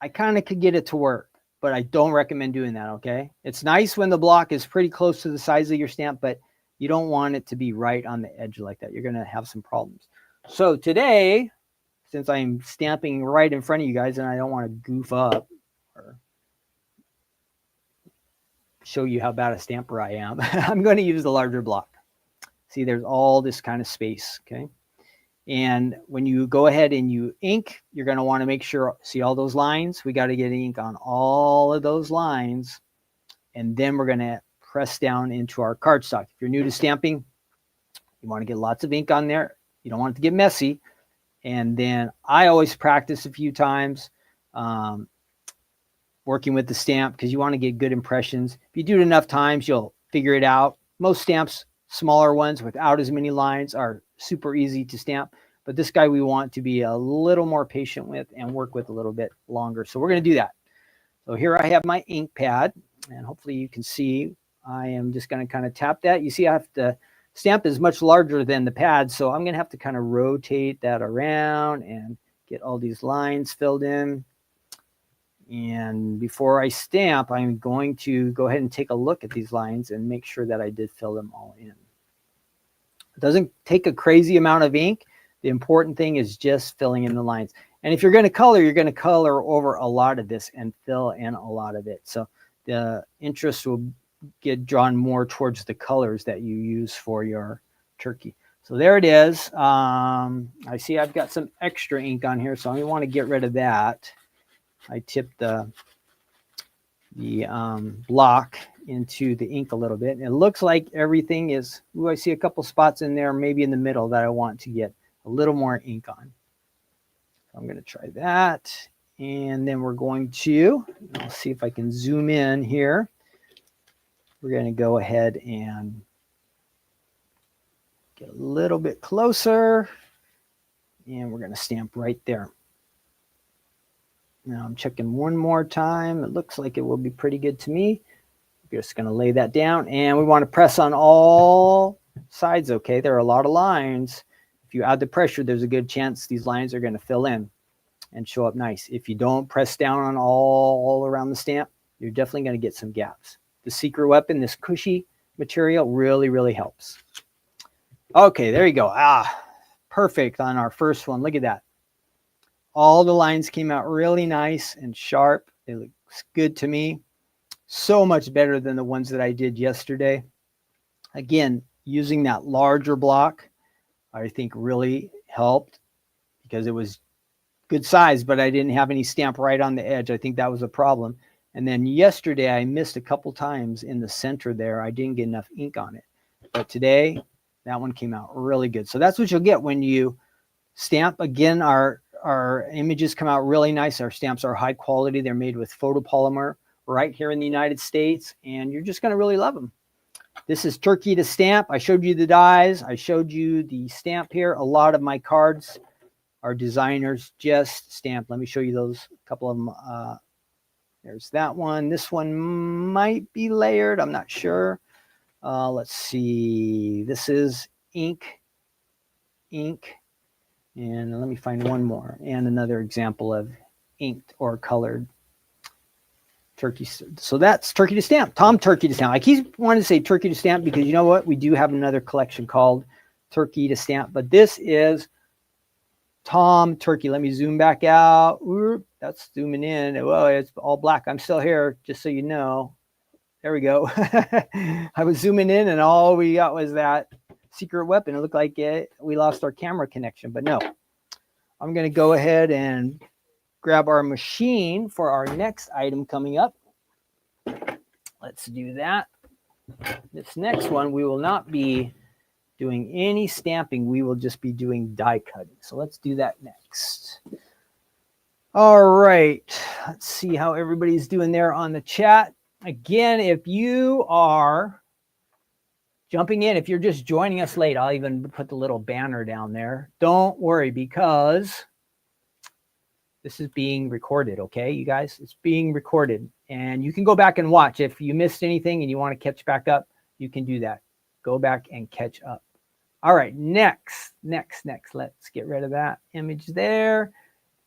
I kind of could get it to work, but I don't recommend doing that, okay? It's nice when the block is pretty close to the size of your stamp, but you don't want it to be right on the edge like that. You're going to have some problems. So today, since I'm stamping right in front of you guys and I don't want to goof up or show you how bad a stamper I am, I'm going to use the larger block. See, there's all this kind of space, okay? And when you go ahead and you ink, you're going to want to make sure, see all those lines? We got to get ink on all of those lines. And then we're going to press down into our cardstock. If you're new to stamping, you want to get lots of ink on there. You don't want it to get messy. And then I always practice a few times working with the stamp because you want to get good impressions. If you do it enough times, you'll figure it out. Most stamps, smaller ones without as many lines, are super easy to stamp. But this guy we want to be a little more patient with and work with a little bit longer. So we're going to do that. So here I have my ink pad, and hopefully you can see I am just going to kind of tap that. You see I have to stamp is much larger than the pad, so I'm going to have to kind of rotate that around and get all these lines filled in. And before I stamp, I'm going to go ahead and take a look at these lines and make sure that I did fill them all in. It doesn't take a crazy amount of ink. The important thing is just filling in the lines. And if you're going to color over a lot of this and fill in a lot of it. So the interest will get drawn more towards the colors that you use for your turkey. So there it is. I see I've got some extra ink on here, so I want to get rid of that. I tipped the block into the ink a little bit. It looks like everything is, I see a couple spots in there, maybe in the middle, that I want to get a little more ink on. So I'm going to try that. And then we're going to, I'll see if I can zoom in here. We're going to go ahead and get a little bit closer. And we're going to stamp right there. Now I'm checking one more time. It looks like it will be pretty good to me. We're just going to lay that down. And we want to press on all sides, okay? There are a lot of lines. If you add the pressure, there's a good chance these lines are going to fill in and show up nice. If you don't press down on all around the stamp, you're definitely going to get some gaps. The secret weapon, this cushy material, really, really helps. Okay, there you go. Perfect on our first one. Look at that. All the lines came out really nice and sharp. It looks good to me. So much better than the ones that I did yesterday. Again, using that larger block, I think really helped because it was good size, but I didn't have any stamp right on the edge. I think that was a problem. And then yesterday I missed a couple times in the center there. I didn't get enough ink on it. But today, that one came out really good. So that's what you'll get when you stamp. Again, our images come out really nice. Our stamps are high quality. They're made with photopolymer right here in the United States, and you're just going to really love them. This is Turkey to Stamp. I showed you the dies. I showed you the stamp here. A lot of my cards are designers just stamped. Let me show you those, a couple of them. There's that one. This one might be layered. I'm not sure. Let's see. This is ink. And let me find one more. And another example of inked or colored turkey. So that's Turkey to Stamp. Tom Turkey to Stamp. I keep wanting to say Turkey to Stamp because you know what? We do have another collection called Turkey to Stamp. But this is Tom Turkey. Let me zoom back out. Oop, that's zooming in. Well, it's all black. I'm still here, just so you know. There we go. I was zooming in, and all we got was that secret weapon. It looked like we lost our camera connection, but no. I'm going to go ahead and grab our machine for our next item coming up. Let's do that. This next one, we will not be doing any stamping. We will just be doing die cutting. So let's do that next. All right. Let's see how everybody's doing there on the chat. Again, if you are jumping in, if you're just joining us late, I'll even put the little banner down there. Don't worry, because this is being recorded, okay, you guys? It's being recorded, and you can go back and watch. If you missed anything and you want to catch back up, you can do that. Go back and catch up. All right, next. Let's get rid of that image there.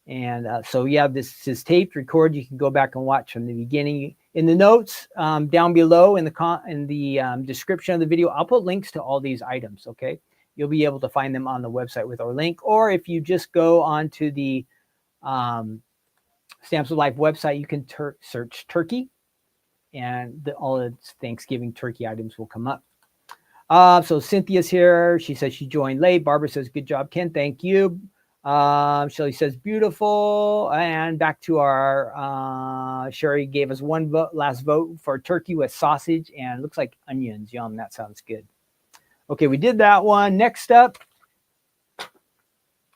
And so yeah, this is taped, record. You can go back and watch from the beginning. In the notes down below in the description of the video, I'll put links to all these items, okay? You'll be able to find them on the website with our link. Or if you just go onto the Stamps of Life website, you can search turkey, and all the Thanksgiving turkey items will come up. So Cynthia's here. She says she joined late. Barbara says, good job, Ken. Thank you. Shelly says, beautiful. And back to our, Sherry gave us one vote, last vote for turkey with sausage and looks like onions. Yum, that sounds good. Okay, we did that one. Next up,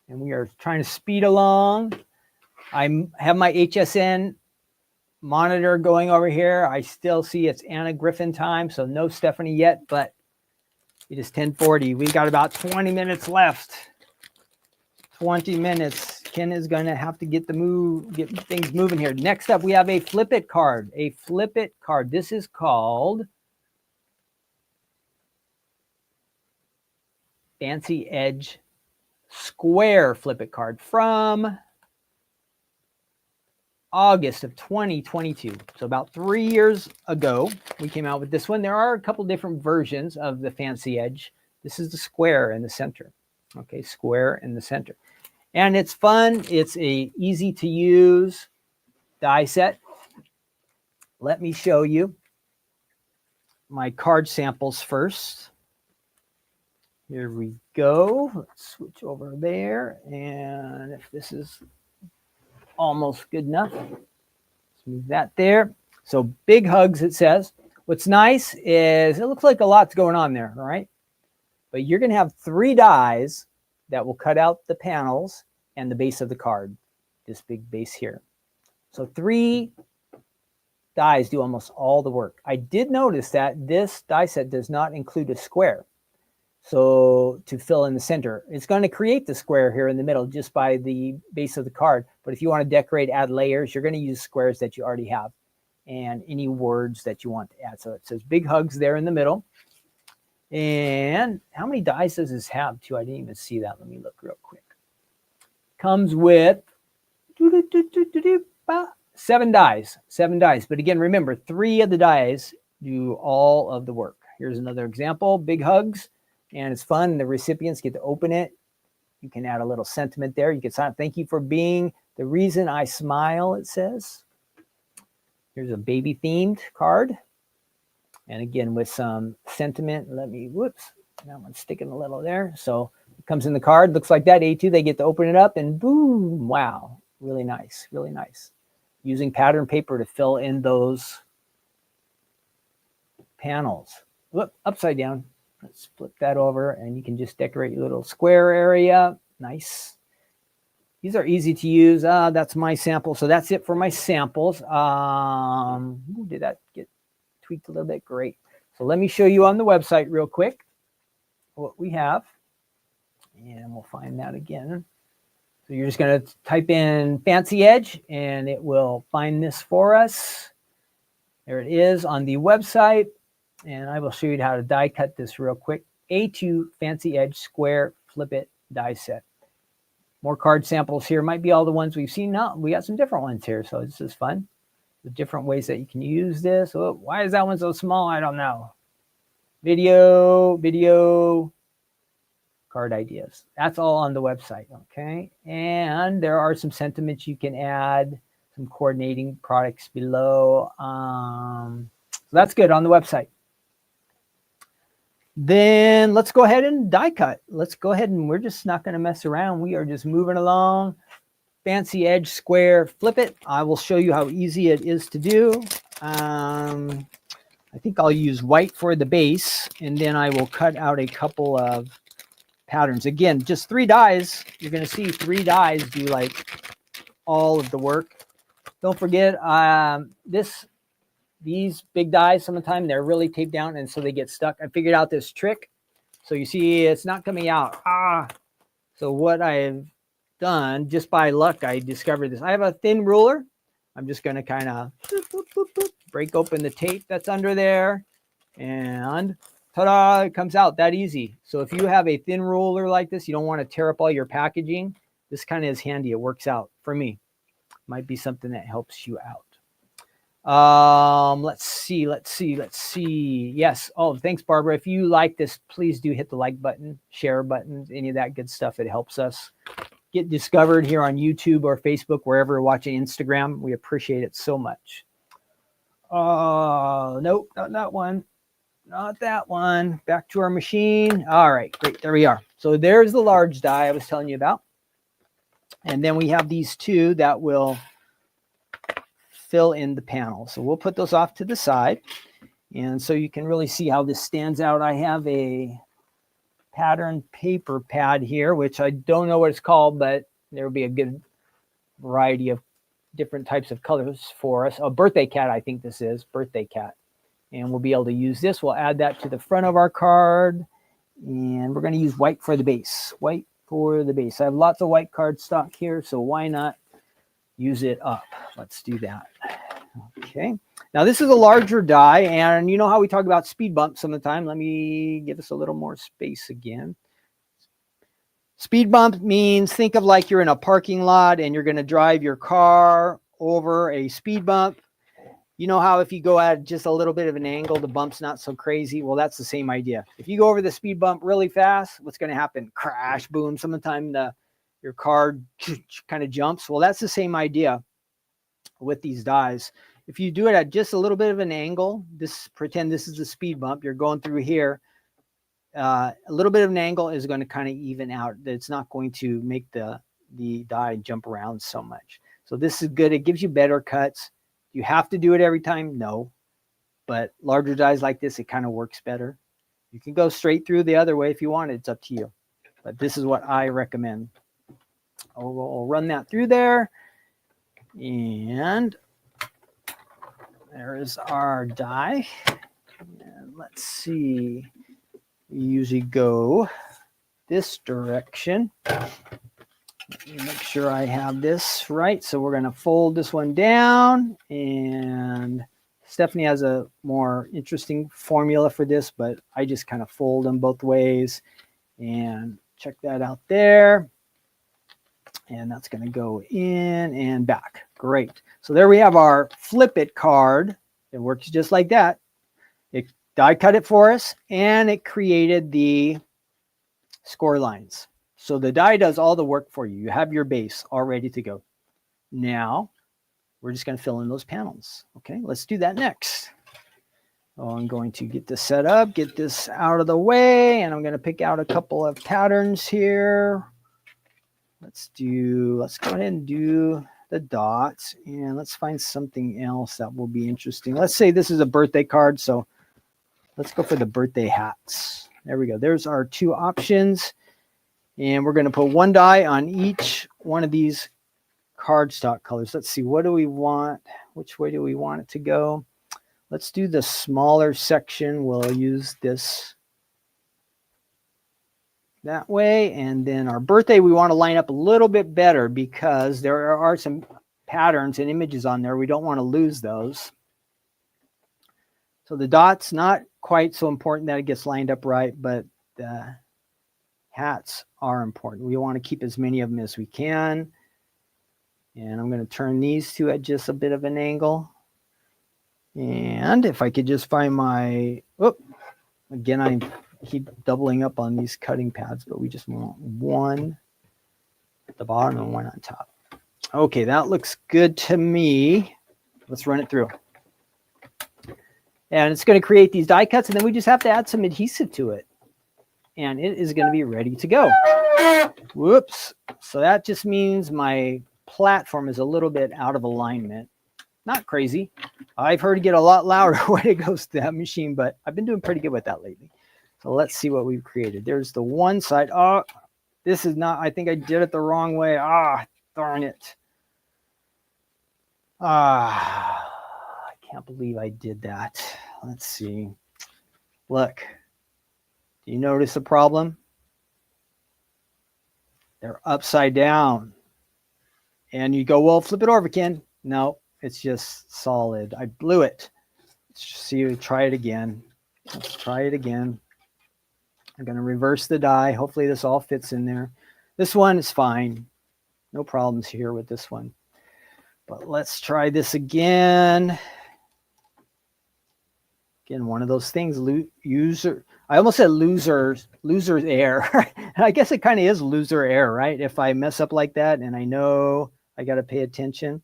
and we are trying to speed along. I have my HSN monitor going over here. I still see it's Anna Griffin time, so no Stephanie yet, but it is 10:40. We got about 20 minutes left. 20 minutes. Ken is going to have to get things moving here. Next up, we have a Flip It card. A Flip It card. This is called Fancy Edge Square Flip It card from August of 2022. So about 3 years ago, we came out with this one. There are a couple different versions of the Fancy Edge. This is the square in the center. Okay, square in the center. And it's fun. It's a easy to use die set. Let me show you my card samples first. Here we go. Let's switch over there. And if this is almost good enough, let's move that there. So big hugs, it says. What's nice is it looks like a lot's going on there, all right? But you're going to have 3 dies that will cut out the panels and the base of the card, this big base here. So 3 dies do almost all the work. I did notice that this die set does not include a square. So to fill in the center, it's going to create the square here in the middle just by the base of the card. But if you want to decorate, add layers, you're going to use squares that you already have and any words that you want to add. So it says big hugs there in the middle. And how many dies does this have too? I didn't even see that. Let me look real quick. Comes with 7 dies. 7 dies. But again, remember, 3 of the dies do all of the work. Here's another example. Big hugs. And it's fun. The recipients get to open it. You can add a little sentiment there. You can sign, thank you for being the reason I smile, it says. Here's a baby themed card. And again, with some sentiment. Let me, whoops, that one's sticking a little there. So it comes in the card. Looks like that, A2. They get to open it up and boom, wow. Really nice, really nice. Using pattern paper to fill in those panels. Whoop, upside down. Let's flip that over and you can just decorate your little square area. Nice. These are easy to use. That's my sample. So that's it for my samples. Did that get tweaked a little bit? Great. So let me show you on the website real quick what we have. And we'll find that again. So you're just going to type in Fancy Edge and it will find this for us. There it is on the website. And I will show you how to die cut this real quick. A2 Fancy Edge Square Flip It die set. More card samples here. Might be all the ones we've seen. No, we got some different ones here. So this is fun. The different ways that you can use this. Oh, why is that one so small? I don't know. Video, card ideas. That's all on the website. Okay. And there are some sentiments you can add. Some coordinating products below. So that's good on the website. Then let's go ahead and die cut. Let's go ahead and we're just not going to mess around. We are just moving along. Fancy Edge Square Flip It. I will show you how easy it is to do. I think I'll use white for the base and then I will cut out a couple of patterns. Again, just 3 dies. You're going to see 3 dies do like all of the work. Don't forget these big dies, sometimes they're really taped down and so they get stuck. I figured out this trick. So you see it's not coming out. So what I've done, just by luck, I discovered this. I have a thin ruler. I'm just going to kind of break open the tape that's under there. And ta-da, it comes out that easy. So if you have a thin ruler like this, you don't want to tear up all your packaging. This kind of is handy. It works out for me. Might be something that helps you out. Let's see. Yes. Oh, thanks, Barbara. If you like this, please do hit the like button, share buttons, any of that good stuff. It helps us get discovered here on YouTube or Facebook, wherever you're watching. Instagram. We appreciate it so much. Nope, not that one. Not that one. Back to our machine. All right, great. There we are. So there's the large die I was telling you about. And then we have these 2 that will fill in the panel. So we'll put those off to the side. And so you can really see how this stands out. I have a pattern paper pad here, which I don't know what it's called, but there will be a good variety of different types of colors for us. A birthday cat, I think this is. Birthday cat. And we'll be able to use this. We'll add that to the front of our card. And we're going to use white for the base. White for the base. I have lots of white card stock here, so why not use it up? Let's do that. Okay. Now this is a larger die, and you know how we talk about speed bumps some of the time. Let me give us a little more space again. Speed bump means, think of like you're in a parking lot and you're going to drive your car over a speed bump. You know how if you go at just a little bit of an angle, the bump's not so crazy? Well, that's the same idea. If you go over the speed bump really fast, what's going to happen? Crash, boom. Sometimes your car kind of jumps. Well, that's the same idea with these dies. If you do it at just a little bit of an angle, pretend this is the speed bump. You're going through here. A little bit of an angle is going to kind of even out. It's not going to make the die jump around so much. So this is good. It gives you better cuts. You have to do it every time? No. But larger dies like this, it kind of works better. You can go straight through the other way if you want. It's up to you. But this is what I recommend. I'll run that through there. And there is our die. And let's see. We usually go this direction. Make sure I have this right. So we're going to fold this one down, and Stephanie has a more interesting formula for this, but I just kind of fold them both ways, and check that out there. And that's going to go in and back. Great. So there we have our flip it card. It works just like that. It die cut it for us, and it created the score lines. So the die does all the work for you. You have your base all ready to go. Now we're just going to fill in those panels. Okay, let's do that next. Oh, I'm going to get this set up, get this out of the way, and I'm going to pick out a couple of patterns here. Let's go ahead and do the dots, and let's find something else that will be interesting. Let's say this is a birthday card, so let's go for the birthday hats. There we go. There's our two options, and we're going to put one die on each one of these cardstock colors. Let's see, what do we want? Which way do we want it to go? Let's do the smaller section. We'll use this that way. And then our birthday, we want to line up a little bit better because there are some patterns and images on there. We don't want to lose those. So the dot's not quite so important that it gets lined up right, but the hats are important. We want to keep as many of them as we can. And I'm going to turn these two at just a bit of an angle. And if I could just find my, again, I keep doubling up on these cutting pads, but we just want one at the bottom and one on top. Okay, that looks good to me. Let's run it through. And it's going to create these die cuts, and then we just have to add some adhesive to it. And it is going to be ready to go. Whoops. So that just means my platform is a little bit out of alignment. Not crazy. I've heard it get a lot louder when it goes to that machine, but I've been doing pretty good with that lately. So let's see what we've created. There's the one side. Oh, this is not, I think I did it the wrong way. Darn it. I can't believe I did that. Let's see. Look, do you notice the problem? They're upside down. And you go, well, flip it over, Ken. No, it's just solid. I blew it. Let's see, try it again. Let's try it again. I'm going to reverse the die. Hopefully this all fits in there. This one is fine. No problems here with this one. But let's try this again. Again, one of those things, I almost said loser's error. I guess it kind of is loser error, right? If I mess up like that and I know I got to pay attention.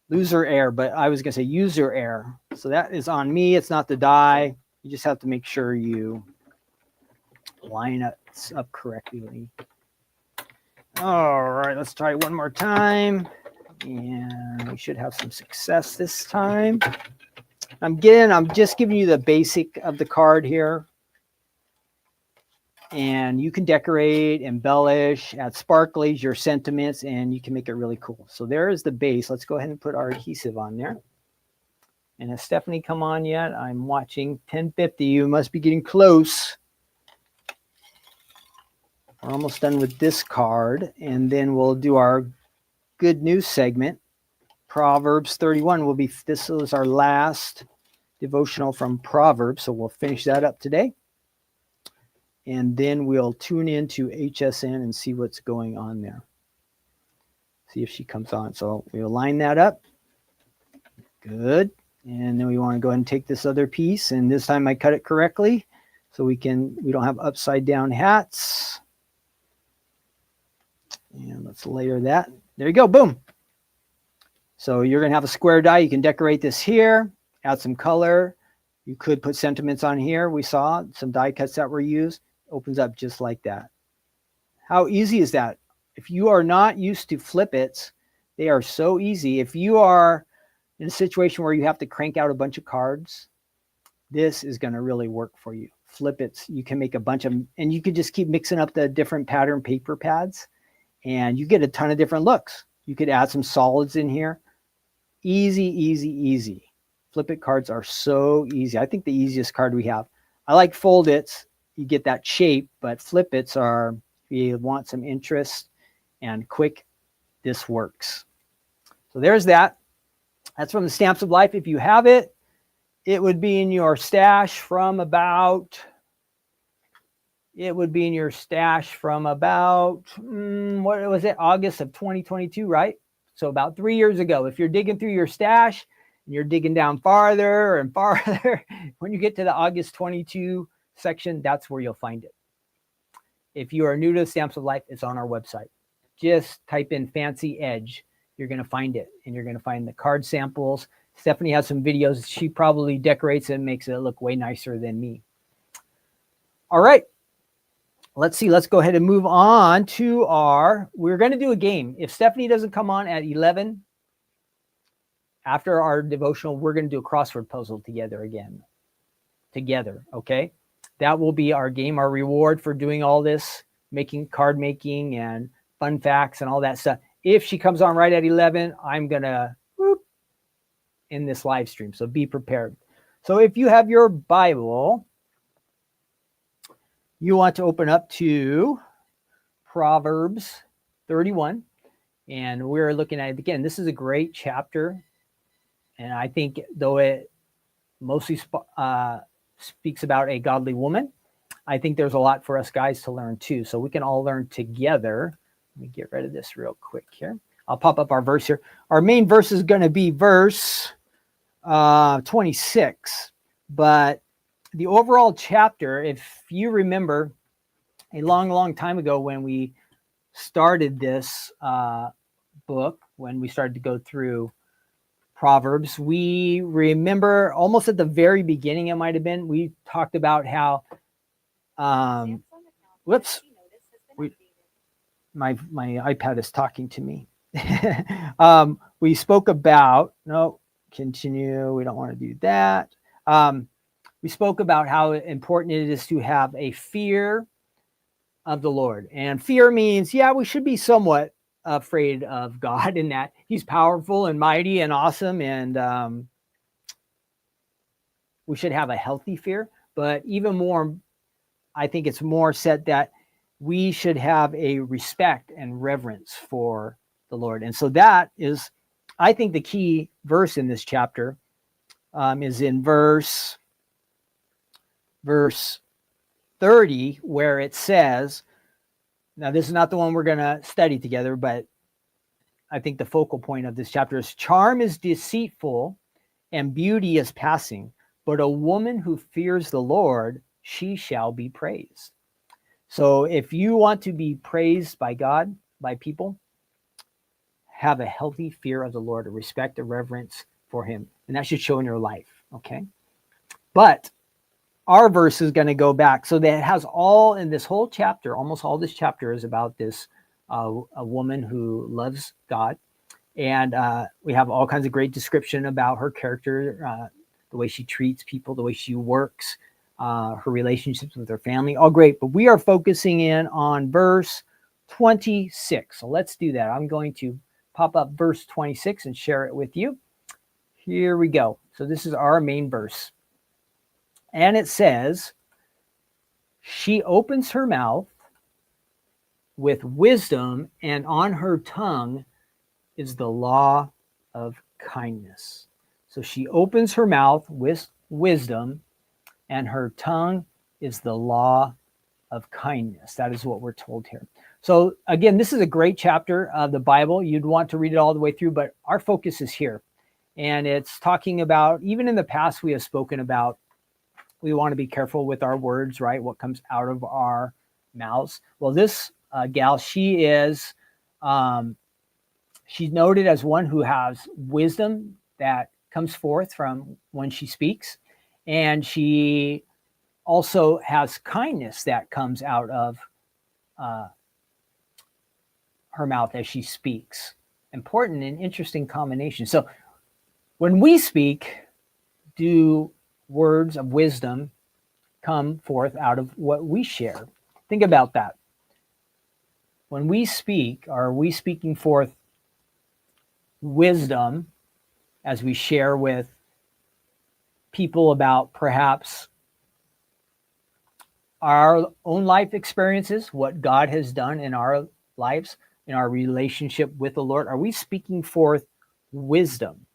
Loser error, but I was going to say user error. So that is on me. It's not the die. You just have to make sure you line up correctly. All right, let's try one more time. And we should have some success this time. I'm just giving you the basic of the card here. And you can decorate, embellish, add sparklies, your sentiments, and you can make it really cool. So there is the base. Let's go ahead and put our adhesive on there. And has Stephanie come on yet? I'm watching 10:50. You must be getting close. We're almost done with this card. And then we'll do our good news segment. Proverbs 31 will be, this is our last devotional from Proverbs. So we'll finish that up today. And then we'll tune into HSN and see what's going on there. See if she comes on. So we'll line that up. Good. And then we want to go ahead and take this other piece. And this time I cut it correctly. So we don't have upside down hats. And let's layer that. There you go. Boom. So you're going to have a square die. You can decorate this here. Add some color. You could put sentiments on here. We saw some die cuts that were used. Opens up just like that. How easy is that? If you are not used to flip its, they are so easy. If you are in a situation where you have to crank out a bunch of cards, this is going to really work for you. Flip its, you can make a bunch of, and you can just keep mixing up the different pattern paper pads, and you get a ton of different looks. You could add some solids in here. Easy, easy, easy. Flip it cards are so easy. I think the easiest card we have. I like fold its. You get that shape, but flip its are, if you want some interest and quick, this works. So there's that. That's from the Stamps of Life. If you have it, it would be in your stash from about, what was it, August of 2022, right? So about 3 years ago. If you're digging through your stash and you're digging down farther and farther, when you get to the August 22 section, that's where you'll find it. If you are new to the Stamps of Life, it's on our website. Just type in Fancy Edge. You're going to find it, and you're going to find the card samples. Stephanie has some videos. She probably decorates it and makes it look way nicer than me. All right. Let's see. Let's go ahead and move on to we're going to do a game. If Stephanie doesn't come on at 11, after our devotional, we're going to do a crossword puzzle together, okay? That will be our game, our reward for doing all this, card making and fun facts and all that stuff. If she comes on right at 11, I'm going to end this live stream. So be prepared. So if you have your Bible, you want to open up to Proverbs 31. And we're looking at it again. This is a great chapter. And I think though it mostly speaks about a godly woman, I think there's a lot for us guys to learn too. So we can all learn together. Let me get rid of this real quick here. I'll pop up our verse here. Our main verse is going to be verse 26. But the overall chapter, if you remember a long, long time ago when we started this book, when we started to go through Proverbs, we remember almost at the very beginning, it might have been, we talked about how, my iPad is talking to me. We spoke about, continue. We don't want to do that. We spoke about how important it is to have a fear of the Lord. And fear means, we should be somewhat afraid of God in that he's powerful and mighty and awesome. And we should have a healthy fear. But even more, I think it's more said that we should have a respect and reverence for the Lord. And so that is, I think, the key verse in this chapter is in verse 30, where it says, now this is not the one we're going to study together, but I think the focal point of this chapter is, charm is deceitful and beauty is passing, but a woman who fears the Lord, she shall be praised. So if you want to be praised by God, by people, have a healthy fear of the Lord, a respect, a reverence for him. And that should show in your life, okay? But our verse is going to go back. So that it has all in this whole chapter, almost all this chapter is about this, a woman who loves God. And we have all kinds of great description about her character, the way she treats people, the way she works, her relationships with her family, all great. But we are focusing in on verse 26. So let's do that. I'm going to pop up verse 26 and share it with you. Here we go. So this is our main verse. And it says, she opens her mouth with wisdom, and on her tongue is the law of kindness. So she opens her mouth with wisdom, and her tongue is the law of kindness. That is what we're told here. So again, this is a great chapter of the Bible. You'd want to read it all the way through, but our focus is here. And it's talking about, even in the past, we have spoken about, we want to be careful with our words, right? What comes out of our mouths. Well, this gal, she is, she's noted as one who has wisdom that comes forth from when she speaks. And she also has kindness that comes out of her mouth as she speaks. Important and interesting combination. So when we speak, do words of wisdom come forth out of what we share? Think about that. When we speak, are we speaking forth wisdom as we share with people about perhaps our own life experiences, what God has done in our lives, in our relationship with the Lord? Are we speaking forth wisdom?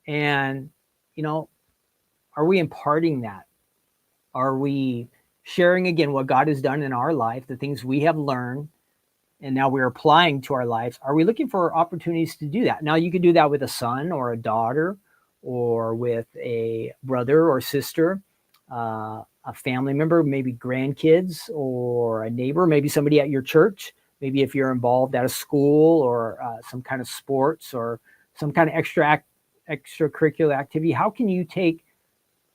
And, you know, are we imparting that? Are we sharing again what God has done in our life, the things we have learned, and now we're applying to our lives? Are we looking for opportunities to do that? Now, you could do that with a son or a daughter, or with a brother or sister, a family member, maybe grandkids, or a neighbor, maybe somebody at your church, maybe if you're involved at a school or some kind of sports or some kind of extracurricular activity. How can you take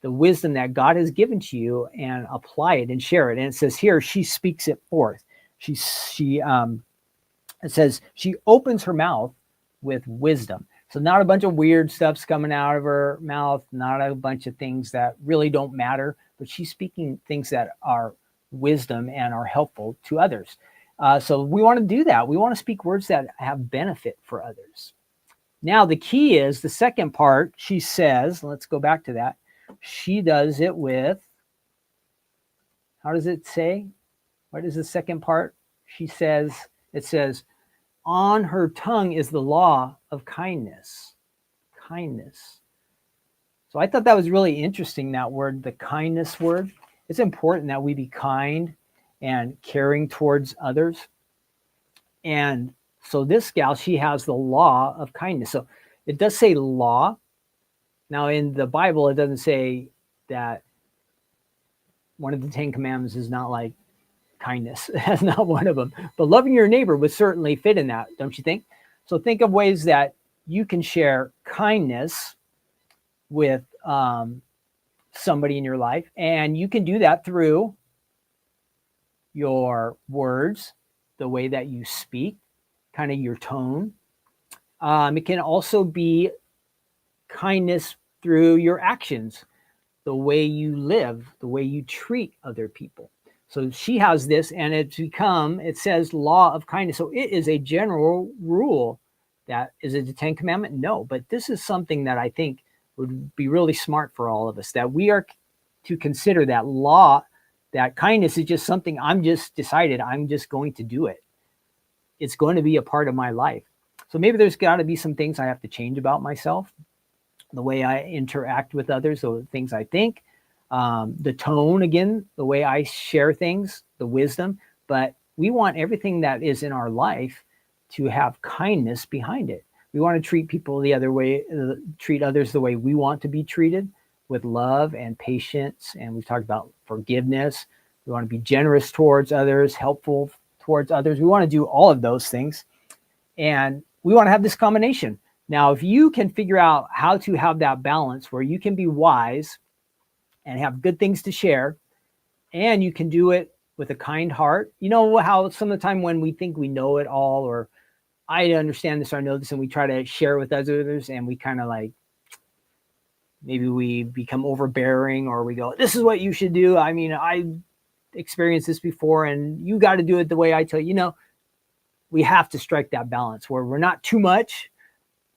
the wisdom that God has given to you and apply it and share it? And it says here, she speaks it forth. It says she opens her mouth with wisdom. So not a bunch of weird stuff's coming out of her mouth, not a bunch of things that really don't matter, but she's speaking things that are wisdom and are helpful to others. So we want to do that. We want to speak words that have benefit for others. Now, the key is the second part. She says, let's go back to that. She does it with, how does it say? What is the second part? She says, it says, on her tongue is the law of kindness. Kindness. So I thought that was really interesting, that word, the kindness word. It's important that we be kind and caring towards others. And so this gal, she has the law of kindness. So it does say law. Now in the Bible, it doesn't say that one of the 10 commandments is not like kindness. That's not one of them. But loving your neighbor would certainly fit in that, don't you think? So think of ways that you can share kindness with somebody in your life. And you can do that through your words, the way that you speak, kind of your tone. It can also be kindness through your actions, the way you live, the way you treat other people. So she has this, and it says law of kindness. So it is a general rule. That is it the 10 commandment? No, but this is something that I think would be really smart for all of us, that we are to consider that law, that kindness is just something I'm just decided I'm just going to do it. It's going to be a part of my life. So maybe there's got to be some things I have to change about myself, the way I interact with others, the things I think, the tone, again, the way I share things, the wisdom. But we want everything that is in our life to have kindness behind it. We want to treat people the other way, treat others the way we want to be treated, with love and patience. And we've talked about forgiveness. We want to be generous towards others, helpful towards others. We want to do all of those things. And we want to have this combination. Now, if you can figure out how to have that balance where you can be wise and have good things to share, and you can do it with a kind heart. You know how some of the time when we think we know it all, or I understand this or I know this, and we try to share with others, and we kind of like, maybe we become overbearing, or we go, this is what you should do. I mean, I experienced this before, and you got to do it the way I tell you. You know, we have to strike that balance where we're not too much,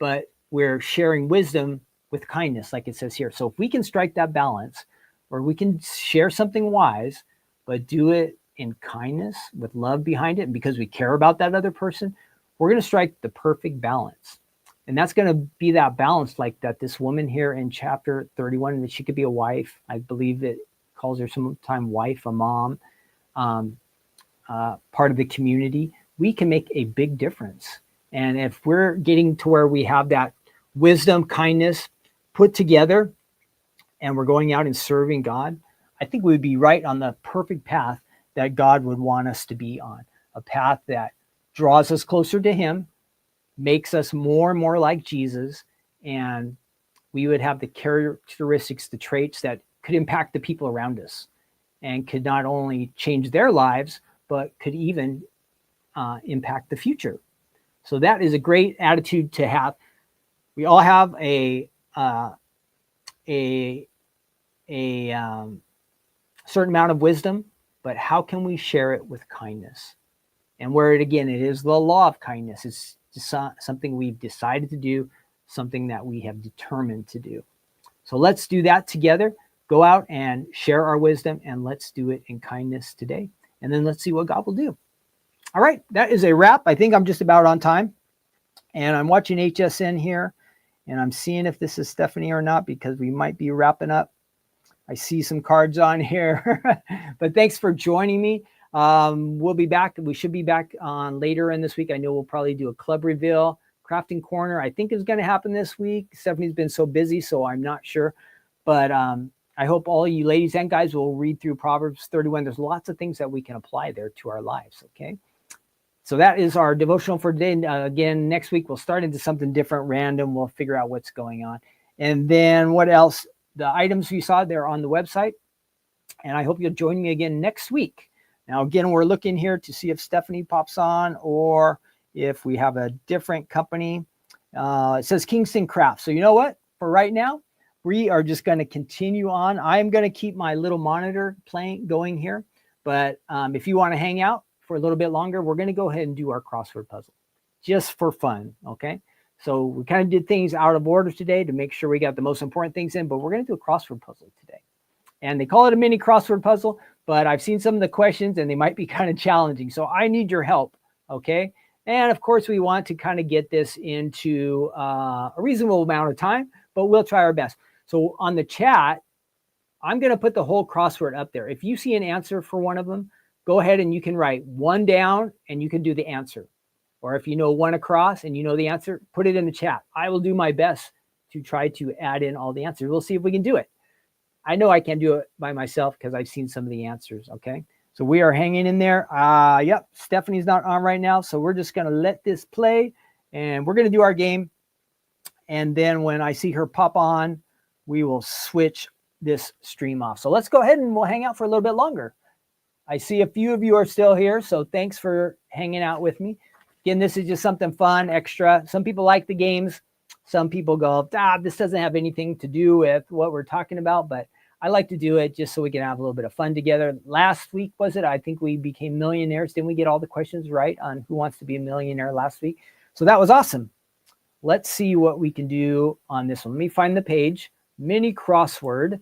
but we're sharing wisdom with kindness, like it says here. So if we can strike that balance, or we can share something wise, but do it in kindness with love behind it, and because we care about that other person, we're going to strike the perfect balance. And that's going to be that balance, like that this woman here in chapter 31, that she could be a wife. I believe it calls her sometime wife, a mom, part of the community. We can make a big difference. And if we're getting to where we have that wisdom, kindness put together, and we're going out and serving God, I think we would be right on the perfect path that God would want us to be on. A path that draws us closer to Him, makes us more and more like Jesus, and we would have the characteristics, the traits that could impact the people around us, and could not only change their lives, but could even impact the future. So that is a great attitude to have. We all have a certain amount of wisdom, but how can we share it with kindness? And where it is the law of kindness. It's something we've decided to do, something that we have determined to do. So let's do that together. Go out and share our wisdom, and let's do it in kindness today. And then let's see what God will do. All right, that is a wrap. I think I'm just about on time. And I'm watching HSN here, and I'm seeing if this is Stephanie or not, because we might be wrapping up. I see some cards on here. But thanks for joining me. We'll be back. We should be back on later in this week. I know we'll probably do a club reveal. Crafting Corner, I think, is going to happen this week. Stephanie's been so busy, so I'm not sure. But I hope all you ladies and guys will read through Proverbs 31. There's lots of things that we can apply there to our lives, okay? So that is our devotional for today. Again, next week we'll start into something different, random. We'll figure out what's going on. And then what else? The items we saw, they're on the website. And I hope you'll join me again next week. Now, again, we're looking here to see if Stephanie pops on or if we have a different company. It says Kingston Crafts. So you know what? For right now, we are just going to continue on. I'm going to keep my little monitor going here. But if you want to hang out for a little bit longer, we're going to go ahead and do our crossword puzzle just for fun. Okay. So we kind of did things out of order today to make sure we got the most important things in, but we're going to do a crossword puzzle today. And they call it a mini crossword puzzle, but I've seen some of the questions and they might be kind of challenging. So I need your help. Okay. And of course, we want to kind of get this into a reasonable amount of time, but we'll try our best. So on the chat, I'm going to put the whole crossword up there. If you see an answer for one of them, go ahead and you can write one down and you can do the answer. Or if you know one across and you know the answer, put it in the chat. I will do my best to try to add in all the answers. We'll see if we can do it. I know I can't do it by myself because I've seen some of the answers, okay? So we are hanging in there. Yep, Stephanie's not on right now, so we're just going to let this play, and we're going to do our game. And then when I see her pop on, we will switch this stream off. So let's go ahead and we'll hang out for a little bit longer. I see a few of you are still here, so thanks for hanging out with me. Again, this is just something fun, extra. Some people like the games. Some people go, this doesn't have anything to do with what we're talking about, but I like to do it just so we can have a little bit of fun together. Last week, was it? I think we became millionaires. Didn't we get all the questions right on who wants to be a millionaire last week? So that was awesome. Let's see what we can do on this one. Let me find the page, Mini Crossword,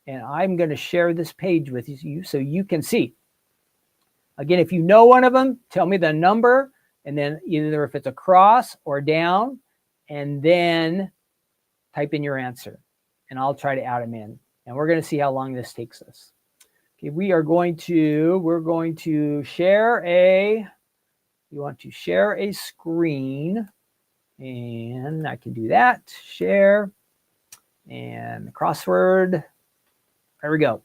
and I'm going to share this page with you so you can see. Again, if you know one of them, tell me the number, and then either if it's across or down, and then type in your answer, and I'll try to add them in. And we're going to see how long this takes us. Okay, we're going to share you want to share a screen, and I can do that, share, and the crossword. There we go.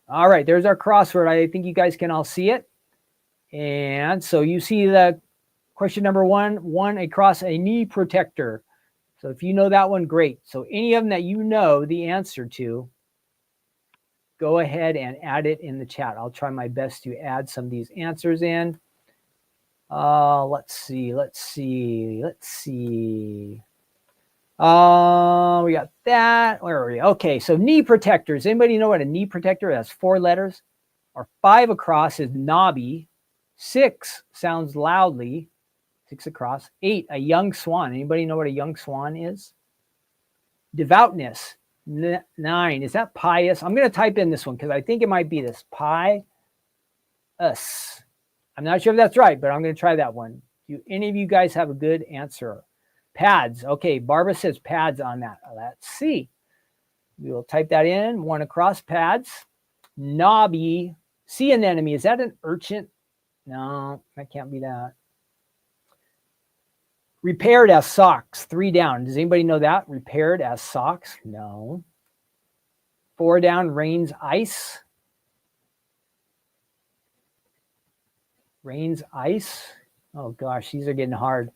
All right, there's our crossword. I think you guys can all see it. And so you see the question number one across a knee protector. So if you know that one, great. So any of them that you know the answer to, go ahead and add it in the chat. I'll try my best to add some of these answers in. Let's see. We got that. Where are we? Okay, so knee protectors. Anybody know what a knee protector has? 4 letters. Or 5 across is knobby. 6 sounds loudly. 6 across. 8, a young swan. Anybody know what a young swan is? Devoutness. 9, is that pious? I'm going to type in this one because I think it might be this. Pious. I'm not sure if that's right, but I'm going to try that one. Do any of you guys have a good answer? Pads. Okay, Barbara says pads on that. Let's see. We will type that in. 1 across, pads. Knobby. Sea anemone. Is that an urchin? No, that can't be that. Repaired as socks. 3 down. Does anybody know that? Repaired as socks? No. 4 down, rains ice. Rains ice. Oh gosh, these are getting hard.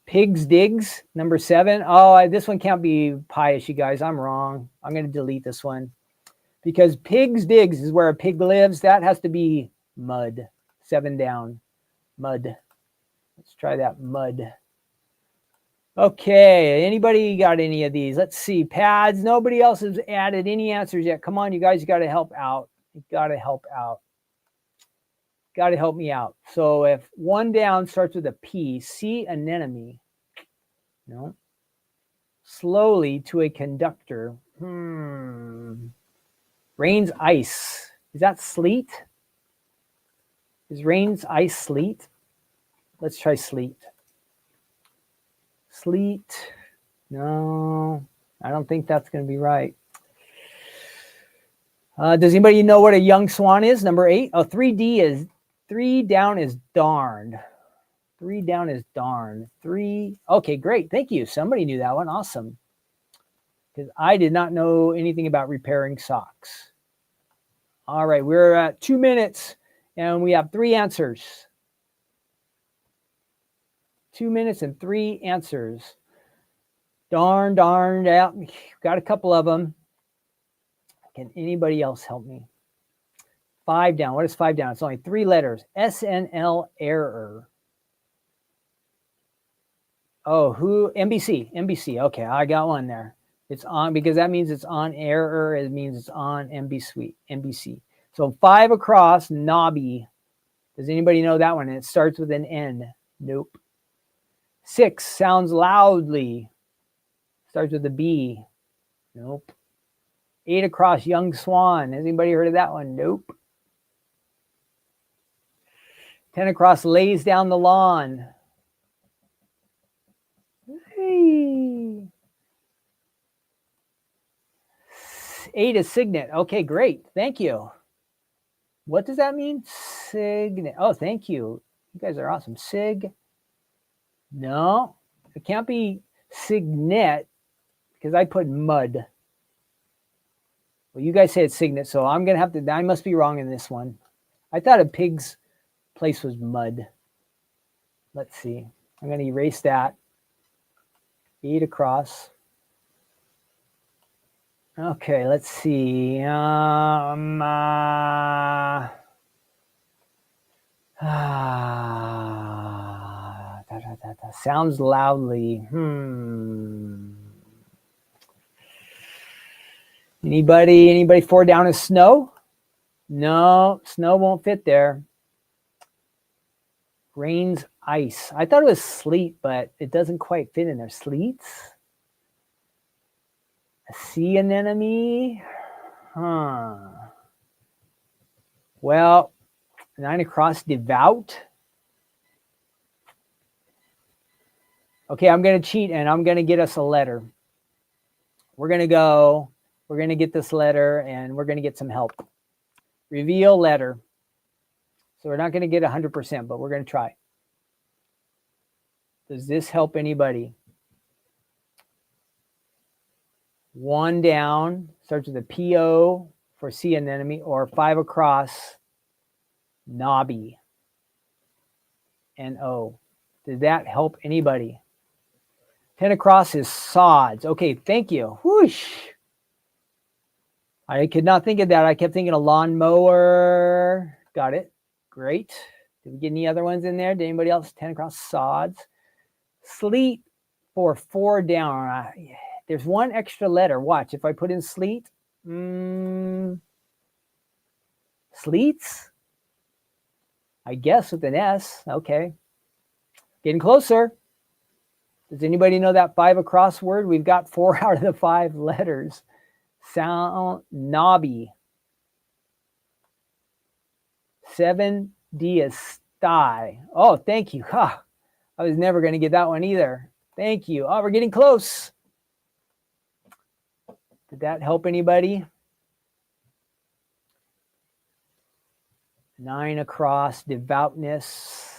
Pigs digs, number 7. Oh, this one can't be pious, you guys. I'm wrong. I'm going to delete this one. Because pigs digs is where a pig lives. That has to be mud. 7 down. Mud. Let's try that, mud. Okay, anybody got any of these? Let's see. Pads. Nobody else has added any answers yet. Come on, you guys, you got to help out. You got to help out. got to help me out. So if one down starts with a P, see anemone. No. Slowly to a conductor. Rain's ice. Is that sleet? Is rain's ice sleet? Let's try sleet. Sleet. No, I don't think that's going to be right. Does anybody know what a young swan is? Number 8. Oh, 3D is 3 down is darned. 3 down is darn. 3. Okay, great. Thank you. Somebody knew that one. Awesome. Because I did not know anything about repairing socks. All right, we're at 2 minutes and we have 3 answers. 2 minutes and 3 answers. Darn, yeah, got a couple of them. Can anybody else help me? 5 down. What is 5 down? It's only 3 letters. SNL error. Oh, who? NBC. Okay, I got one there. It's on because that means it's on error. It means it's on NBC. So 5 across, knobby. Does anybody know that one? It starts with an N. Nope. 6 sounds loudly. Starts with a B. Nope. 8 across, young swan. Has anybody heard of that one? Nope. 10 across, lays down the lawn. Hey. 8 is signet. Okay, great. Thank you. What does that mean? Signet. Oh, thank you. You guys are awesome. Sig. No, it can't be signet because I put mud. Well, you guys say it's signet, so I'm going to have to, I must be wrong in this one. I thought a pig's place was mud. Let's see. I'm going to erase that. 8 across. Okay, let's see. Sounds loudly. Anybody 4 down is snow? No, snow won't fit there. Rain's ice. I thought it was sleet, but it doesn't quite fit in there. Sleets? A sea anemone? Well, 9 across, devout. Okay, I'm going to cheat and I'm going to get us a letter. We're going to get this letter and we're going to get some help. Reveal letter. So we're not going to get 100%, but we're going to try. Does this help anybody? 1 down, starts with a P-O for sea anemone, or 5 across, knobby, N-O. Did that help anybody? 10 across is sods. Okay, thank you. Whoosh. I could not think of that. I kept thinking a lawnmower. Got it. Great. Did we get any other ones in there? Did anybody else? 10 across, sods. Sleet for 4 down. There's 1 extra letter. Watch. If I put in sleet. Sleets? I guess with an S. Okay. Getting closer. Does anybody know that 5 across word? We've got 4 out of the 5 letters. Sound knobby. 7D is sty. Oh, thank you. I was never going to get that one either. Thank you. Oh, we're getting close. Did that help anybody? 9 across, devoutness.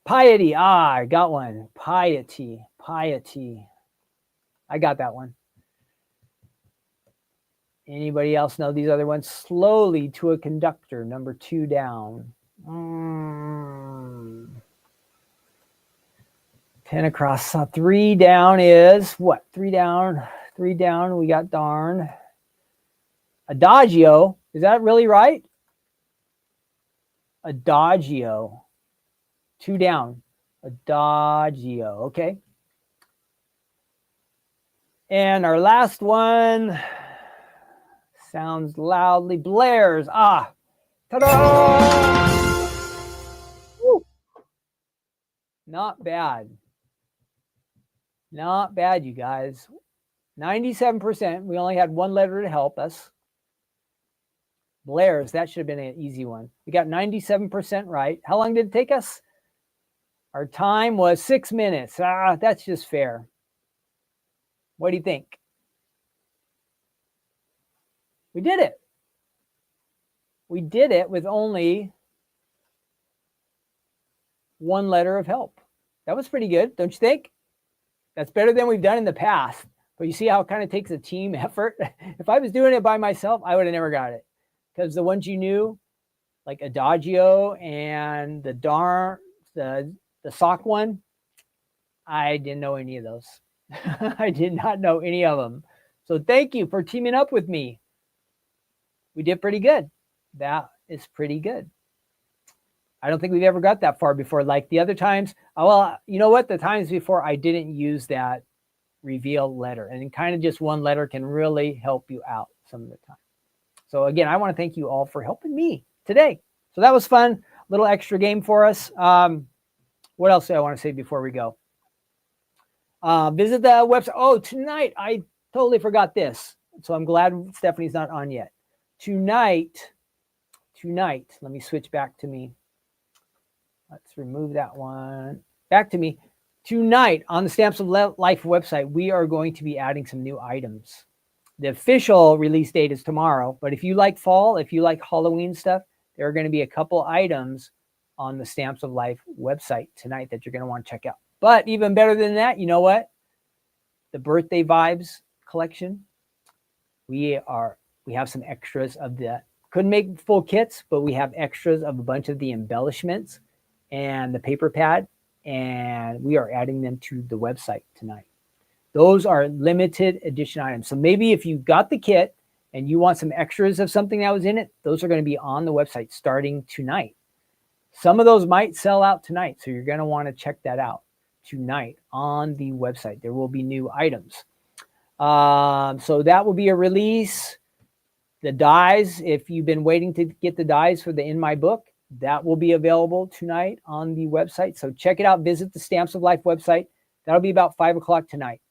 Piety. I got one. Piety. I got that one. Anybody else know these other ones? Slowly to a conductor, number 2 down. 10 across. 3 down is what? 3 down. We got darn. Adagio. Is that really right? Adagio. 2 down. Adagio. Okay. And our last one sounds loudly. Blares. Ta-da! Woo. Not bad. Not bad, you guys. 97%. We only had one letter to help us. Blair's, that should have been an easy one. We got 97% right. How long did it take us? Our time was 6 minutes. That's just fair. What do you think? We did it. We did it with only one letter of help. That was pretty good, don't you think? That's better than we've done in the past. But you see how it kind of takes a team effort? If I was doing it by myself, I would have never got it. Because the ones you knew, like Adagio and the sock one, I didn't know any of those. I did not know any of them. So thank you for teaming up with me. We did pretty good. That is pretty good. I don't think we've ever got that far before. Like the other times, well, you know what? The times before I didn't use that reveal letter, and kind of just one letter can really help you out some of the time. So again, I want to thank you all for helping me today. So that was fun. Little extra game for us. What else do I want to say before we go? Visit the website. Oh, tonight, I totally forgot this. So I'm glad Stephanie's not on yet. Tonight, let me switch back to me. Let's remove that one. Back to me. Tonight on the Stamps of Life website, we are going to be adding some new items. The official release date is tomorrow, but if you like fall, if you like Halloween stuff, there are going to be a couple items on the Stamps of Life website tonight that you're going to want to check out. But even better than that, you know what? The Birthday Vibes collection, we have some extras of that. Couldn't make full kits, but we have extras of a bunch of the embellishments and the paper pad, and we are adding them to the website tonight. Those are limited edition items. So maybe if you got the kit and you want some extras of something that was in it, those are going to be on the website starting tonight. Some of those might sell out tonight, so you're going to want to check that out tonight on the website. There will be new items. So that will be a release. The dies, if you've been waiting to get the dies for the In My Book, that will be available tonight on the website. So check it out. Visit the Stamps of Life website. That'll be about 5 o'clock tonight.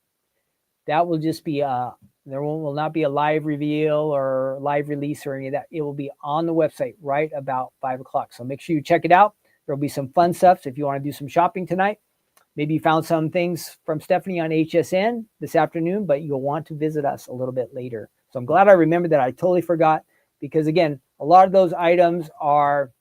That will just be, there will not be a live reveal or live release or any of that. It will be on the website right about 5 o'clock. So make sure you check it out. There'll be some fun stuff. So if you want to do some shopping tonight, maybe you found some things from Stephanie on HSN this afternoon, but you'll want to visit us a little bit later. So I'm glad I remembered that. I totally forgot because, again, a lot of those items are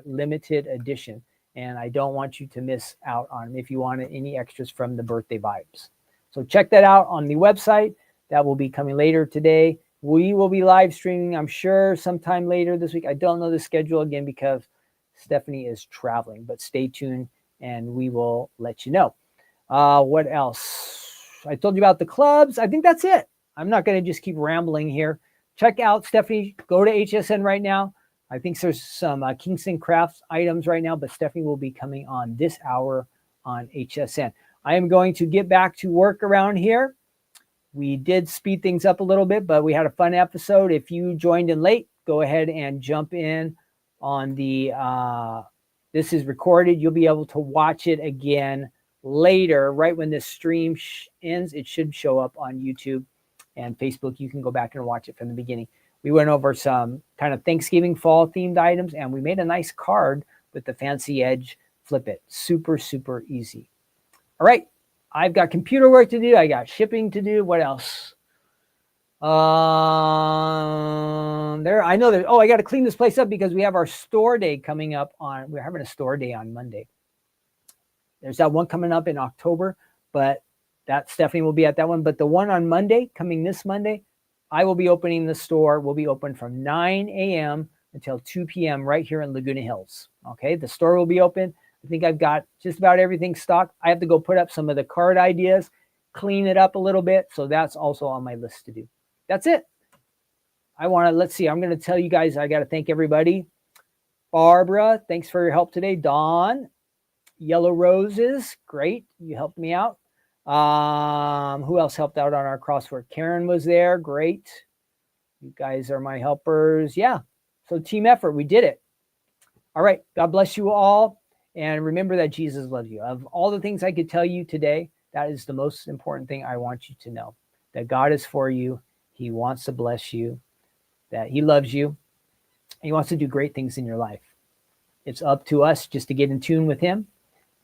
limited edition, and I don't want you to miss out on them if you wanted any extras from the Birthday Vibes. So check that out on the website. That will be coming later today. We will be live streaming, I'm sure, sometime later this week. I don't know the schedule again because Stephanie is traveling, but stay tuned and we will let you know. What else? I told you about the clubs. I think that's it. I'm not going to just keep rambling here. Check out Stephanie. Go to HSN right now. I think there's some Kingston Crafts items right now, but Stephanie will be coming on this hour on HSN. I am going to get back to work around here. We did speed things up a little bit, but we had a fun episode. If you joined in late, go ahead and jump in on the, this is recorded. You'll be able to watch it again later, right when this stream ends. It should show up on YouTube and Facebook. You can go back and watch it from the beginning. We went over some kind of Thanksgiving fall themed items, and we made a nice card with the fancy edge. Flip it. Super, super easy. All right. I've got computer work to do. I got shipping to do. What else? I know that. Oh, I got to clean this place up because we have our store day coming up on. We're having a store day on Monday. There's that one coming up in October, but that Stephanie will be at that one. But the one on Monday, coming this Monday, I will be opening the store. We'll be open from 9 a.m. until 2 p.m. right here in Laguna Hills. Okay, the store will be open. I think I've got just about everything stocked. I have to go put up some of the card ideas, clean it up a little bit. So that's also on my list to do. That's it. Let's see. I'm going to tell you guys, I got to thank everybody. Barbara, thanks for your help today. Dawn, Yellow Roses, great. You helped me out. Who else helped out on our crossword? Karen was there. Great. You guys are my helpers. Yeah. So team effort. We did it. All right. God bless you all. And remember that Jesus loves you. Of all the things I could tell you today, that is the most important thing I want you to know. That God is for you. He wants to bless you. That he loves you. He wants to do great things in your life. It's up to us just to get in tune with him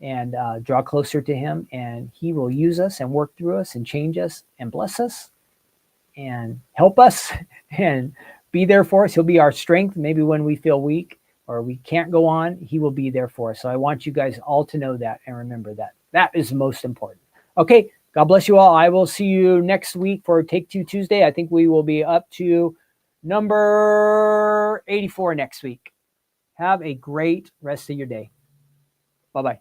and draw closer to him. And he will use us and work through us and change us and bless us and help us and be there for us. He'll be our strength. Maybe when we feel weak or we can't go on, he will be there for us. So I want you guys all to know that and remember that. That is most important. Okay. God bless you all. I will see you next week for Take Two Tuesday. I think we will be up to number 84 next week. Have a great rest of your day. Bye-bye.